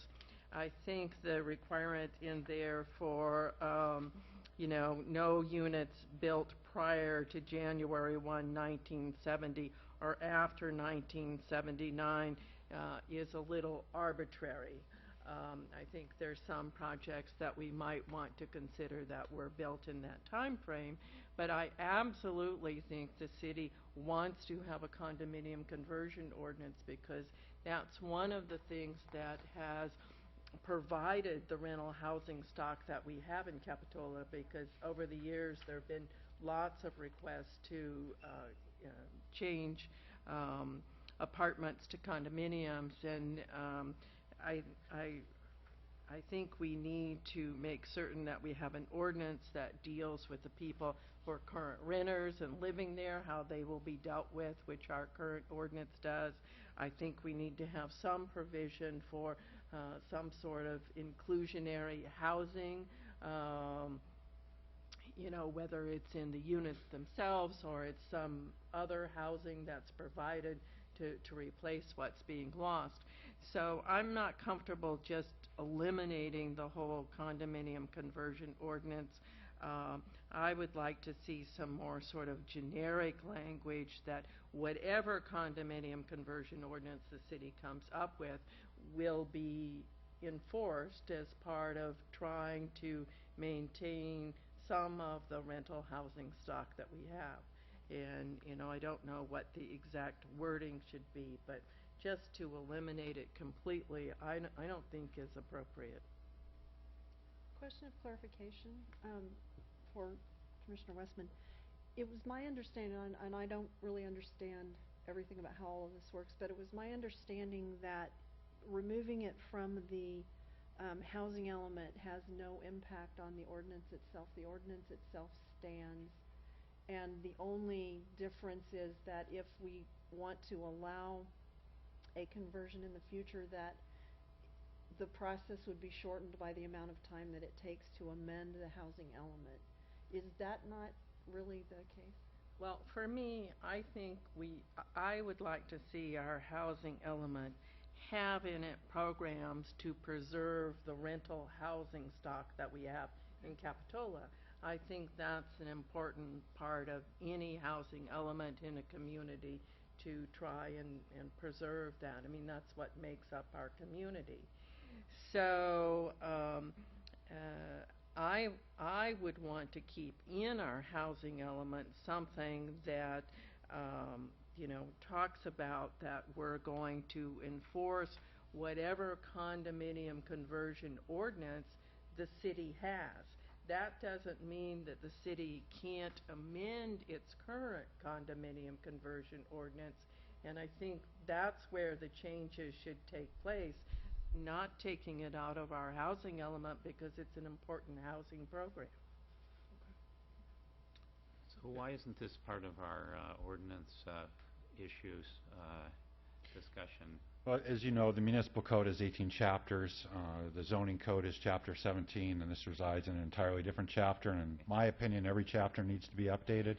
S8: I think the requirement in there for no units built prior to January 1, 1970 or after 1979 is a little arbitrary. I think there's some projects that we might want to consider that were built in that time frame, but I absolutely think the city wants to have a condominium conversion ordinance, because that's one of the things that has provided the rental housing stock that we have in Capitola, because over the years there have been lots of requests to change apartments to condominiums, and I, I, I think we need to make certain that we have an ordinance that deals with the people who are current renters and living there, how they will be dealt with, which our current ordinance does. I think we need to have some provision for some sort of inclusionary housing, you know, whether it's in the units themselves or it's some other housing that's provided to replace what's being lost. So I'm not comfortable just eliminating the whole condominium conversion ordinance. I would like to see some more sort of generic language that whatever condominium conversion ordinance the city comes up with will be enforced as part of trying to maintain some of the rental housing stock that we have. And, you know, I don't know what the exact wording should be, but just to eliminate it completely, I don't think is appropriate.
S1: Question of clarification for Commissioner Westman. It was my understanding, and I don't really understand everything about how all of this works, but it was my understanding that removing it from the housing element has no impact on the ordinance itself. The ordinance itself stands, and the only difference is that if we want to allow a conversion in the future, that the process would be shortened by the amount of time that it takes to amend the housing element. Is that not really the case?
S8: Well, for me, I think I would like to see our housing element have in it programs to preserve the rental housing stock that we have in Capitola. I think that's an important part of any housing element in a community, to try and preserve that. I mean, that's what makes up our community. So I would want to keep in our housing element something that you know, talks about that we're going to enforce whatever condominium conversion ordinance the city has. That doesn't mean that the city can't amend its current condominium conversion ordinance, and I think that's where the changes should take place, not taking it out of our housing element because it's an important housing program.
S10: So why isn't this part of our ordinance issues discussion?
S5: Well, as you know, the municipal code has 18 chapters. The zoning code is chapter 17, and this resides in an entirely different chapter. And in my opinion, every chapter needs to be updated.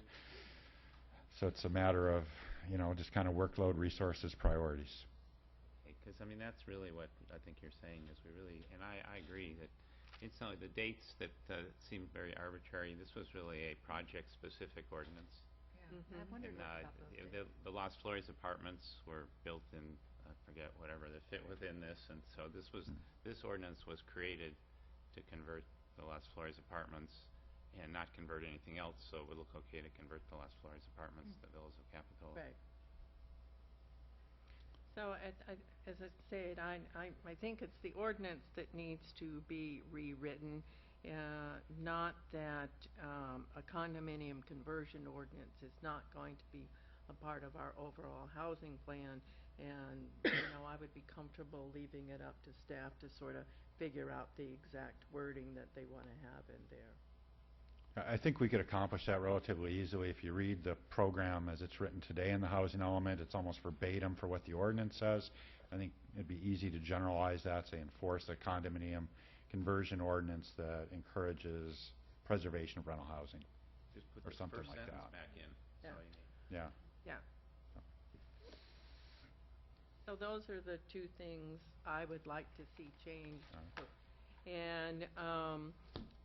S5: So it's a matter of, you know, just kind of workload, resources, priorities.
S10: Because, I mean, that's really what I think you're saying is we really, and I agree that it's not the dates that seem very arbitrary. This was really a project-specific ordinance.
S4: Yeah, I wondered about those.
S10: The Las Flores apartments were built in, I forget, whatever, that fit within this, and so this ordinance was created to convert the Las Flores apartments and not convert anything else, so it would look okay to convert the Las Flores apartments to Villas of Capitola.
S8: Right. So as I said, I think it's the ordinance that needs to be rewritten, not that a condominium conversion ordinance is not going to be a part of our overall housing plan, and you know, I would be comfortable leaving it up to staff to sort of figure out the exact wording that they want to have in there.
S5: I think we could accomplish that relatively easily. If you read the program as it's written today in the housing element, it's almost verbatim for what the ordinance says. I think it'd be easy to generalize that, say enforce a condominium conversion ordinance that encourages preservation of rental housing.
S10: Just put
S5: or
S10: the
S5: something
S10: first
S5: like
S10: sentence
S5: that.
S10: back in.
S8: Yeah.
S10: That's all you need.
S5: Yeah.
S8: Yeah. So those are the two things I would like to see changed. And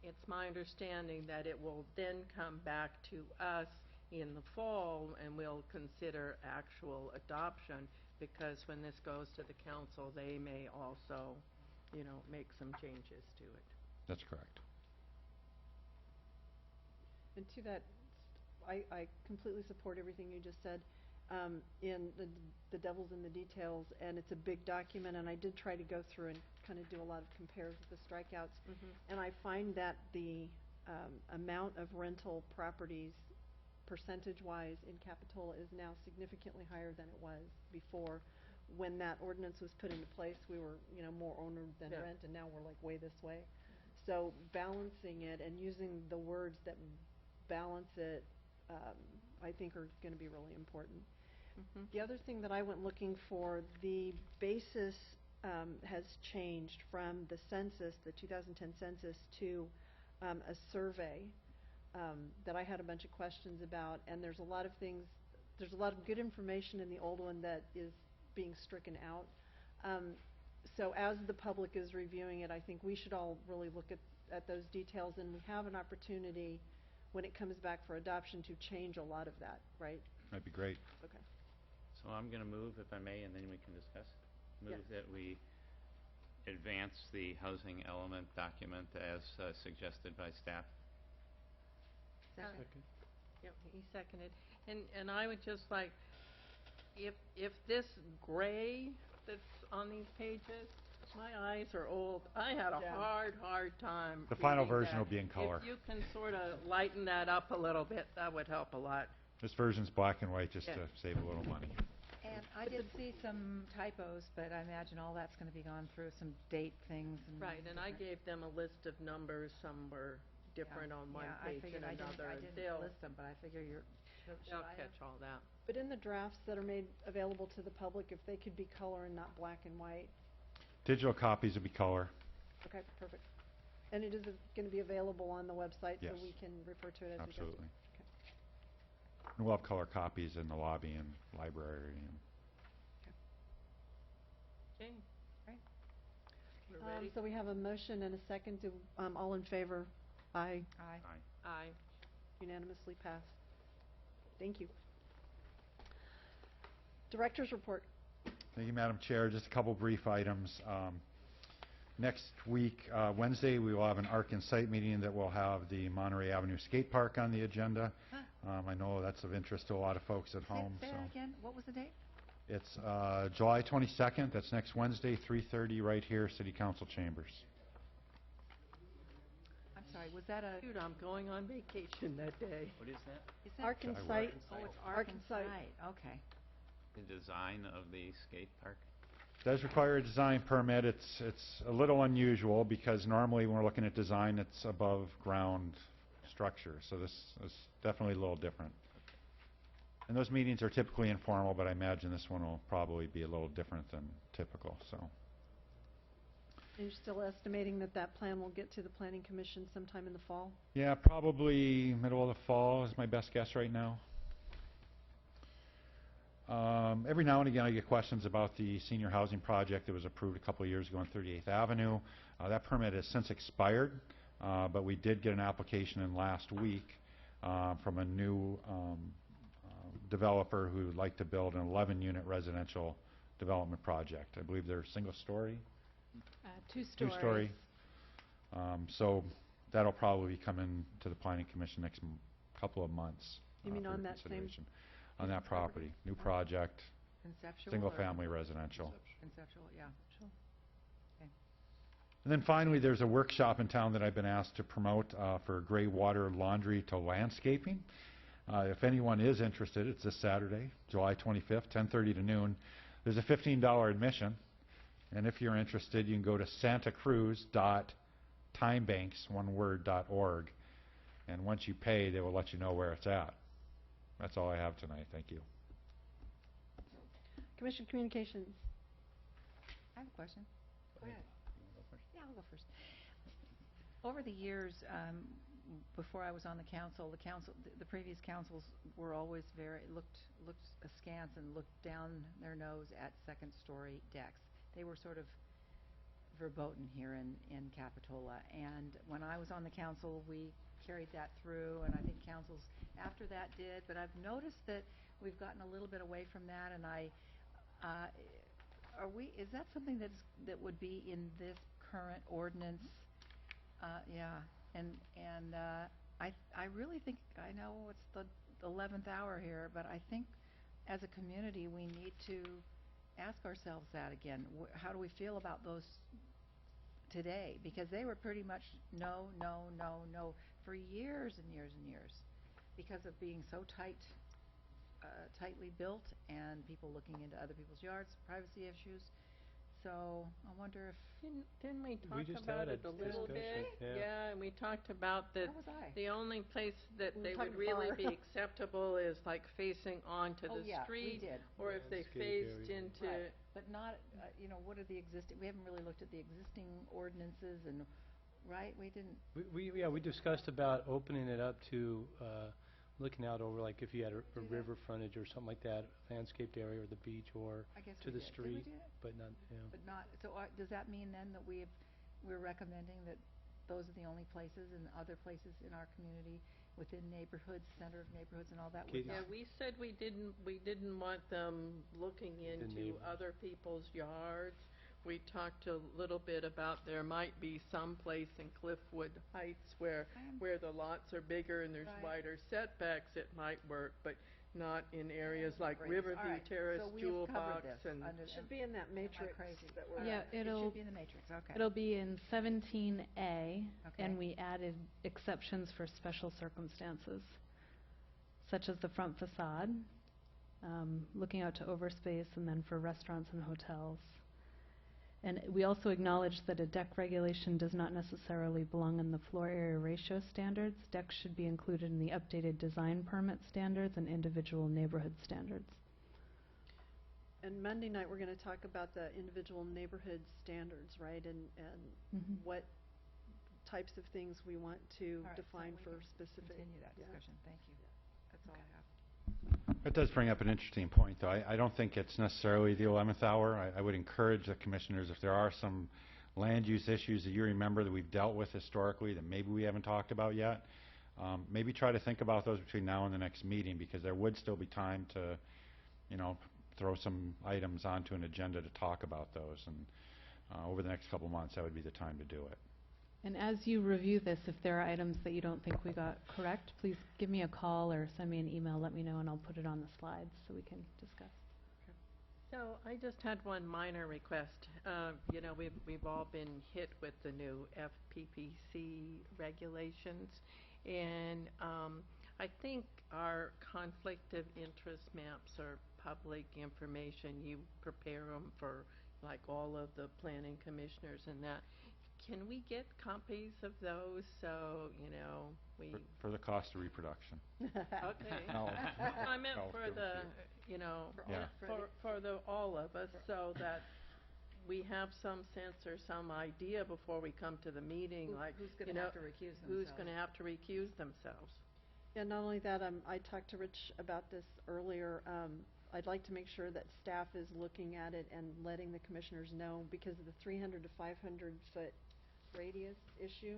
S8: it's my understanding that it will then come back to us in the fall, and we'll consider actual adoption, because when this goes to the council, they may also, you know, make some changes to it.
S5: That's correct.
S1: And to that, I completely support everything you just said. In the devil's in the details, and it's a big document, and I did try to go through and kind of do a lot of compares with the strikeouts, and I find that the amount of rental properties percentage-wise in Capitola is now significantly higher than it was before. When that ordinance was put into place, we were, more owner than
S8: Yeah.
S1: rent, and now we're like way this way. So balancing it and using the words that balance it, I think are gonna be really important. The other thing that I went looking for, the basis has changed from the census, the 2010 census, to a survey that I had a bunch of questions about, and there's a lot of good information in the old one that is being stricken out. So as the public is reviewing it, I think we should all really look at those details, and we have an opportunity when it comes back for adoption to change a lot of that, right?
S5: That'd be great.
S1: Okay.
S10: So I'm going to move, if I may, and then we can discuss. Move that we advance the housing element document as suggested by staff.
S8: Second. Yep, he seconded. And I would just like, if this gray that's on these pages, my eyes are old. I had a hard time
S5: The final
S8: reading
S5: version
S8: that.
S5: will be in color.
S8: If you can sort of lighten that up a little bit, that would help a lot.
S5: This version's black and white just
S8: Yeah.
S5: to save a little money.
S4: And I did see some typos, but I imagine all that's going to be gone through, some date things and...
S8: Right, and I
S4: different-
S8: gave them a list of numbers. Some were different on one
S4: Yeah, I
S8: page
S4: figured
S8: and another.
S4: I
S8: and
S4: didn't list them, but I figure
S8: they'll catch all that.
S1: But in the drafts that are made available to the public, if they could be color and not black and white,
S5: Digital copies will be color.
S1: okay, perfect. And it is going to be available on the website, so
S5: Yes.
S1: we can refer to it as we go.
S5: Absolutely. And we'll have color copies in the lobby and library. And
S8: Okay.
S4: Right.
S8: We're ready?
S1: So we have a motion and a second. All in favor? Aye.
S4: Aye.
S8: Aye.
S1: Unanimously passed. Thank you. Director's report.
S5: Thank you, Madam Chair. Just a couple brief items. Next week, Wednesday, we will have an ARC Insight meeting that will have the Monterey Avenue Skate Park on the agenda. I know that's of interest to a lot of folks at home.
S4: Say that again. What was the date?
S5: It's July 22nd. That's next Wednesday, 3:30, right here, City Council Chambers.
S4: I'm sorry, was that a...
S8: Dude, I'm going on vacation that day.
S10: What is that?
S4: Is that...
S1: ARC Insight.
S4: Oh, it's
S1: ARC
S4: ARC
S1: Insight.
S4: Insight. Okay.
S10: The design of the skate park?
S5: Does require a design permit. It's a little unusual because normally when we're looking at design, it's above ground structure. So this is definitely a little different. And those meetings are typically informal, but I imagine this one will probably be a little different than typical. So
S1: And you're still estimating that plan will get to the Planning Commission sometime in the fall?
S5: yeah, probably middle of the fall is my best guess right now. Every now and again I get questions about the senior housing project that was approved a couple of years ago on 38th Avenue. That permit has since expired, but we did get an application in last week from a new developer who would like to build an 11-unit residential development project. I believe they're single-story?
S7: Two stories.
S5: Two-story. So that'll probably come in to the Planning Commission next couple of months.
S1: You mean
S5: for
S1: on that same
S5: consideration. On that property. New project,
S4: Conceptual?
S5: single-family residential.
S4: Conceptual, yeah.
S5: And then finally, there's a workshop in town that I've been asked to promote for gray water laundry to landscaping. If anyone is interested, it's this Saturday, July 25th, 10:30 to noon. There's a $15 admission, and if you're interested, you can go to santacruz.timebanks.org, and once you pay, they will let you know where it's at. That's all I have tonight. Thank you.
S1: Commission Communications.
S4: I have a question. Go ahead. Yeah, I'll go first. Over the years, before I was on the council, the previous councils were always looked askance and looked down their nose at second-story decks. They were sort of verboten here in Capitola, and when I was on the council, we carried that through, and I think councils after that did, but I've noticed that we've gotten a little bit away from that, and is that something that would be in this current ordinance? Yeah, and I really think, I know it's the 11th hour here, but I think as a community we need to ask ourselves that again. How do we feel about those today? Because they were pretty much no, no, no, no for years and years and years. because of being so tightly built and people looking into other people's yards, privacy issues. So I wonder if
S8: Didn't we
S3: We
S8: talk
S3: just
S8: about
S3: had a
S8: it a little
S3: discussion,
S8: bit?
S3: yeah.
S8: And we talked about that
S4: Where was I?
S8: the only place that
S1: We were
S8: they would
S1: talking
S8: really
S1: far.
S8: be acceptable is like facing onto
S4: Oh,
S8: the
S4: yeah, we
S8: street.
S4: did.
S8: Or if they
S3: Landscape
S8: faced
S3: area.
S8: into,
S4: Right, but not, what are the existing, we haven't really looked at the existing ordinances and, right, we didn't,
S3: We discussed about opening it up to, looking out over, like, if you had a
S4: Do that.
S3: river frontage or something like that, landscaped area or the beach or
S4: I guess
S3: to
S4: we
S3: the
S4: did. Did we
S3: street,
S4: do that?
S3: but not,
S4: but not, so does that mean then that we're recommending that those are the only places and other places in our community within neighborhoods, center of neighborhoods and all that would
S3: Katie?
S4: not?
S8: yeah, we said we didn't want them looking into
S3: neighbors.
S8: other people's yards. We talked a little bit about there might be some place in Cliffwood Heights where the lots are bigger and there's
S4: Right.
S8: wider setbacks, it might work, but not in areas like
S4: Great.
S8: Riverview
S4: All right,
S8: Terrace,
S4: so we
S8: Jewel
S4: have covered
S8: Box,
S4: this
S8: and
S4: under,
S1: Should be in that matrix
S4: crazy?
S1: that we're.
S7: Yeah,
S4: it
S7: it'll,
S4: should be in the matrix, okay.
S7: it'll be in 17A,
S4: Okay.
S7: and we added exceptions for special circumstances, such as the front facade, looking out to overspace, and then for restaurants and hotels. And we also acknowledge that a deck regulation does not necessarily belong in the floor area ratio standards. Decks should be included in the updated design permit standards and individual neighborhood standards.
S1: And Monday night, we're going to talk about the individual neighborhood standards, right? And
S7: Mhm.
S1: what types of things we want to
S4: All right, so
S1: define
S4: we
S1: for
S4: can
S1: specific.
S4: Continue that
S1: yeah.
S4: discussion, thank you. That's all I have.
S5: That does bring up an interesting point, though. I don't think it's necessarily the 11th hour. I would encourage the commissioners, if there are some land use issues that you remember that we've dealt with historically that maybe we haven't talked about yet, maybe try to think about those between now and the next meeting, because there would still be time to, throw some items onto an agenda to talk about those. And over the next couple months, that would be the time to do it.
S7: And as you review this, if there are items that you don't think we got correct, please give me a call or send me an email, let me know, and I'll put it on the slides so we can discuss.
S8: So I just had one minor request. We've all been hit with the new FPPC regulations, and I think our conflict of interest maps are public information. You prepare them for like all of the planning commissioners and that. Can we get copies of those so, we...
S5: For the cost of reproduction.
S8: Okay.
S5: No.
S8: I meant
S5: No,
S8: for
S5: don't
S8: the,
S5: Yeah.
S8: for the, all of us, so that we have some sense or some idea before we come to the meeting, like,
S4: Who's gonna have to recuse themselves?
S8: who's gonna have to recuse themselves.
S1: Yeah, not only that, I talked to Rich about this earlier. I'd like to make sure that staff is looking at it and letting the commissioners know, because of the 300 to 500 foot radius issue.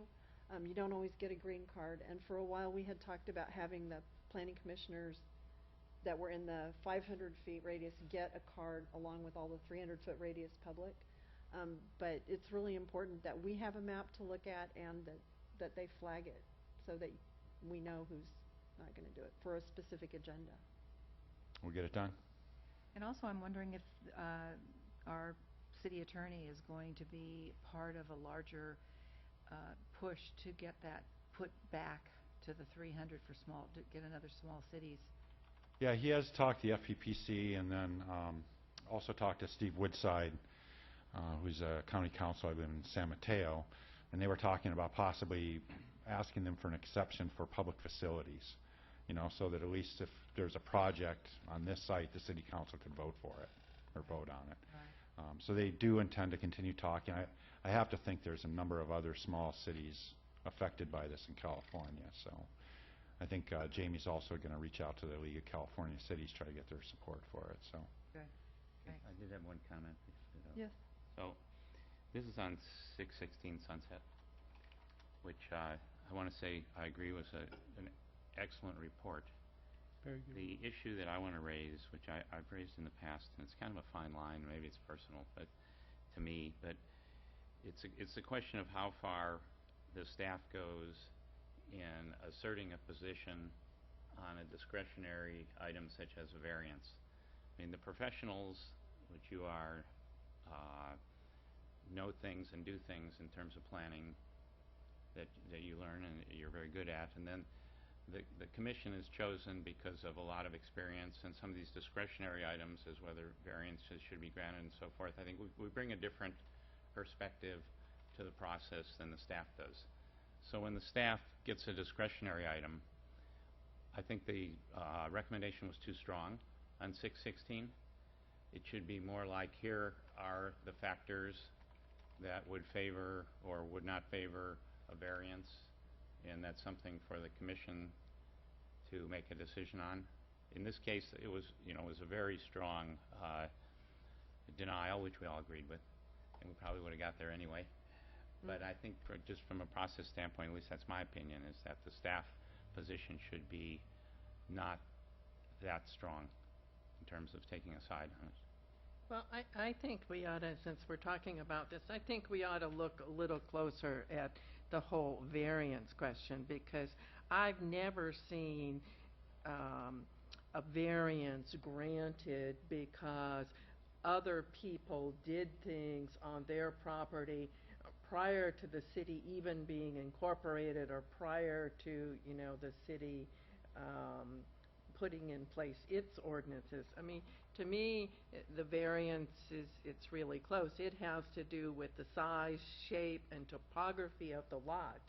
S1: You don't always get a green card, and for a while we had talked about having the planning commissioners that were in the 500 feet radius get a card along with all the 300 foot radius public. But it's really important that we have a map to look at and that they flag it so that we know who's not going to do it for a specific agenda.
S5: We'll get it done.
S4: And also, I'm wondering if our city attorney is going to be part of a larger push to get that put back to the 300 for to get another small cities.
S5: Yeah, he has talked to the FPPC and then also talked to Steve Woodside, who's a county council, I live in San Mateo, and they were talking about possibly asking them for an exception for public facilities, so that at least if there's a project on this site, the city council could vote for it or vote on it.
S4: Right.
S5: So they do intend to continue talking. I have to think there's a number of other small cities affected by this in California, so I think Jamie's also going to reach out to the League of California Cities, try to get their support for it. So.
S4: Good. Thanks.
S10: I did have one comment.
S1: Yes.
S10: So, this is on 616 Sunset, which I want to say I agree was an excellent report.
S3: Very good.
S10: The issue that I want to raise, which I've raised in the past, and it's kind of a fine line, maybe it's personal, but to me, but it's a question of how far the staff goes in asserting a position on a discretionary item such as a variance. I mean, the professionals, which you are, know things and do things in terms of planning that you learn and you're very good at, and then the commission is chosen because of a lot of experience, and some of these discretionary items, as whether variances should be granted and so forth, I think we bring a different perspective to the process than the staff does. So when the staff gets a discretionary item, I think the recommendation was too strong on 616. It should be more like, here are the factors that would favor or would not favor a variance, and that's something for the commission to make a decision on. In this case, it was, it was a very strong denial, which we all agreed with, and we probably would have got there anyway. But I think just from a process standpoint, at least that's my opinion, is that the staff position should be not that strong in terms of taking a side on it.
S8: Well, I think we ought to, since we're talking about this, I think we ought to look a little closer at the whole variance question, because I've never seen a variance granted because other people did things on their property prior to the city even being incorporated, or prior to, the city putting in place its ordinances. I mean, to me, the variance it's really close. It has to do with the size, shape, and topography of the lot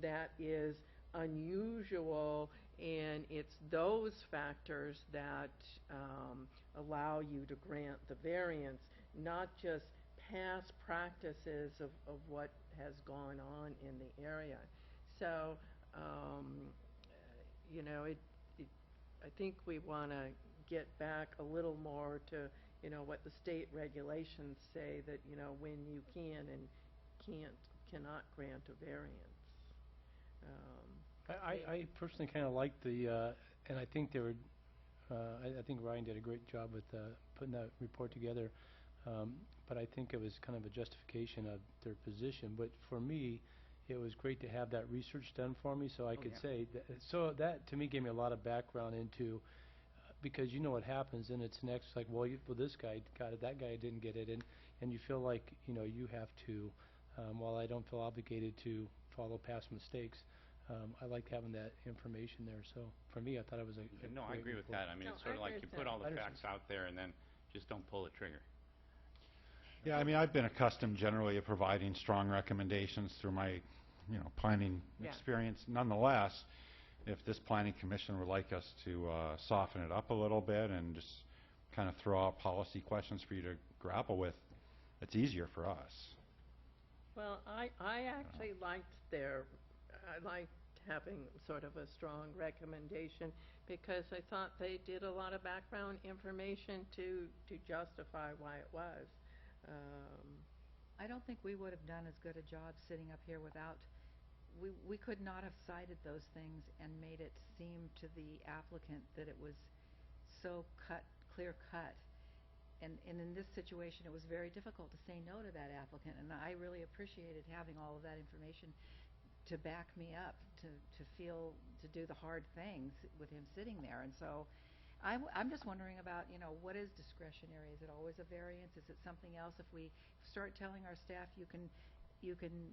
S8: that is unusual, and it's those factors that allow you to grant the variance, not just past practices of what has gone on in the area. So, I think we want to get back a little more to, what the state regulations say, that, when you can and cannot grant a variance.
S3: I personally kind of like the, and I think they were, I think Ryan did a great job with putting that report together. But I think it was kind of a justification of their position. But for me, it was great to have that research done for me, so I could say that. So that to me gave me a lot of background into, because you know what happens, and it's next like, well, this guy got it, that guy didn't get it, and you feel like you have to. While I don't feel obligated to follow past mistakes, I like having that information there. So for me, I thought it was a
S10: No, I
S3: great
S10: agree with
S3: report.
S10: that. I mean, it's sort of like you put all the facts out there and then just don't pull the trigger.
S5: Yeah, I mean, I've been accustomed generally of providing strong recommendations through my, planning experience. Nonetheless, if this planning commission would like us to soften it up a little bit and just kind of throw out policy questions for you to grapple with, it's easier for us.
S8: Well, I actually liked I liked having sort of a strong recommendation, because I thought they did a lot of background information to justify why it was.
S4: I don't think we would have done as good a job sitting up here without, we could not have cited those things and made it seem to the applicant that it was so clear cut. And in this situation, it was very difficult to say no to that applicant, and I really appreciated having all of that information to back me up, to do the hard things with him sitting there. And so I'm just wondering about, what is discretionary? Is it always a variance? Is it something else? If we start telling our staff you can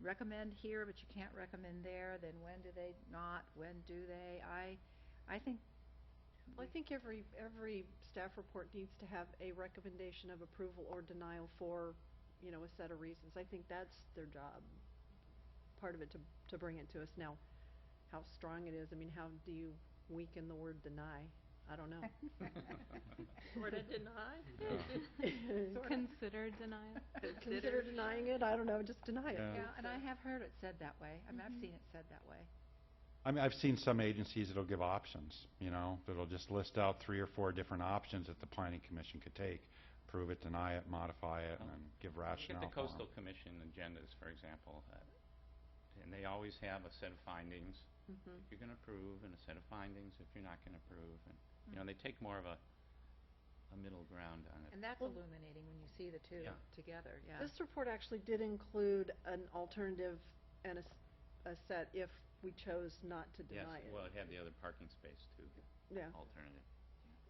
S4: recommend here, but you can't recommend there, then when do they not? When do they? I think.
S1: Well, I think every staff report needs to have a recommendation of approval or denial for, a set of reasons. I think that's their job. Part of it to bring it to us. Now, how strong it is, I mean, how do you weaken the word deny? I don't know.
S8: Sort of deny?
S7: Consider denial.
S1: Consider denying it? I don't know, just deny it.
S4: Yeah, and I have heard it said that way. I mean, I've seen it said that way.
S5: I mean, I've seen some agencies that'll give options, that'll just list out 3 or 4 different options that the planning commission could take. Approve it, deny it, modify it, and then give rationale.
S10: Look at the Coastal Commission agendas, for example, and they always have a set of findings if you're going to approve, and a set of findings if you're not going to approve. And they take more of a middle ground on it.
S4: And that's illuminating when you see the two together. Yeah.
S1: This report actually did include an alternative and a set if we chose not to deny it.
S10: Yes, well, it had the other parking space too.
S1: Yeah.
S10: Alternative.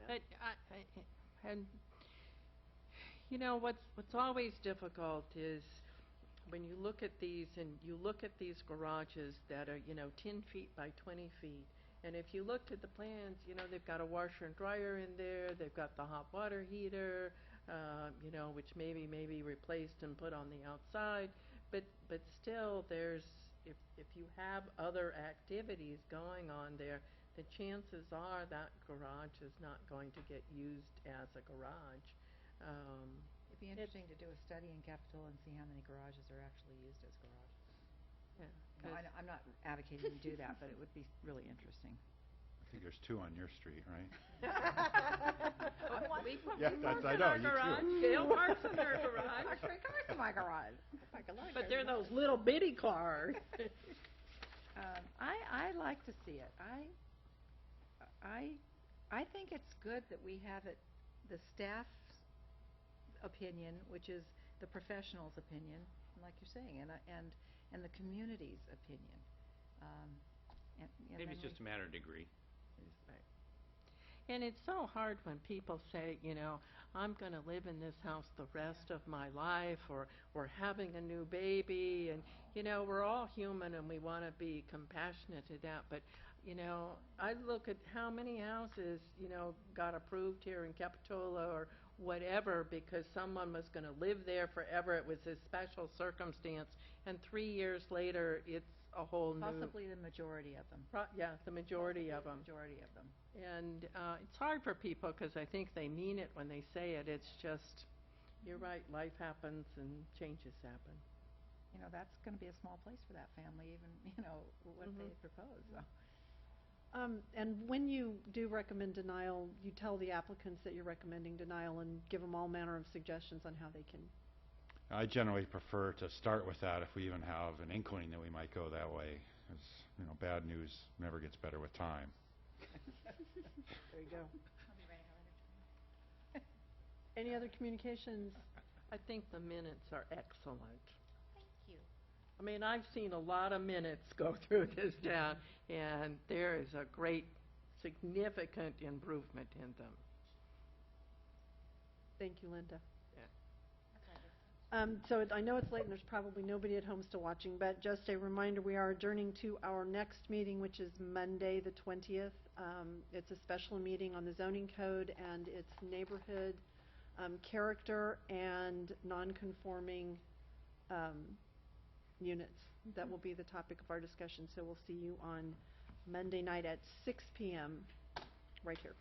S8: But what's always difficult is when you look at these, and you look at these garages that are 10 feet by 20 feet, And if you looked at the plans, you know, they've got a washer and dryer in there, they've got the hot water heater, you know, which maybe replaced and put on the outside. But still, if you have other activities going on there, the chances are that garage is not going to get used as a garage.
S4: It'd be interesting to do a study in Capitola and see how many garages are actually used as garages.
S8: Yeah,
S4: No, I'm not advocating you do that, but it would be really interesting.
S5: I think there's 2 on your street, right?
S8: Yeah,
S5: I know, you too.
S8: Gail parks in their garage.
S4: I park 3 cars in my garage.
S8: But they're those little bitty cars.
S4: I like to see it. I think it's good that we have it, the staff's opinion, which is the professional's opinion, like you're saying, and the community's opinion.
S10: Maybe it's just a matter of degree.
S8: And it's so hard when people say, you know, I'm going to live in this house the rest of my life, or we're having a new baby, and, you know, we're all human and we want to be compassionate to that, but, you know, I look at how many houses, you know, got approved here in Capitola or whatever because someone was going to live there forever. It was a special circumstance, and 3 years later, it's a whole new...
S4: Possibly the majority of them.
S8: Yeah, the majority of them.
S4: Majority of them.
S8: And it's hard for people because I think they mean it when they say it. It's just, you're right, life happens and changes happen.
S4: You know, that's going to be a small place for that family, even, you know, what they propose. So.
S1: And when you do recommend denial, you tell the applicants that you're recommending denial and give them all manner of suggestions on how they can.
S5: I generally prefer to start with that if we even have an inkling that we might go that way. 'Cause, you know, bad news never gets better with time.
S8: There you go.
S1: Any other communications?
S8: I think the minutes are excellent.
S2: Thank you.
S8: I mean, I've seen a lot of minutes go through this town, and there is a great, significant improvement in them.
S1: Thank you, Linda. So I know it's late and there's probably nobody at home still watching, but just a reminder, we are adjourning to our next meeting, which is Monday the 20th. It's a special meeting on the zoning code and its neighborhood character and non-conforming units. That will be the topic of our discussion. So we'll see you on Monday night at 6 p.m. right here.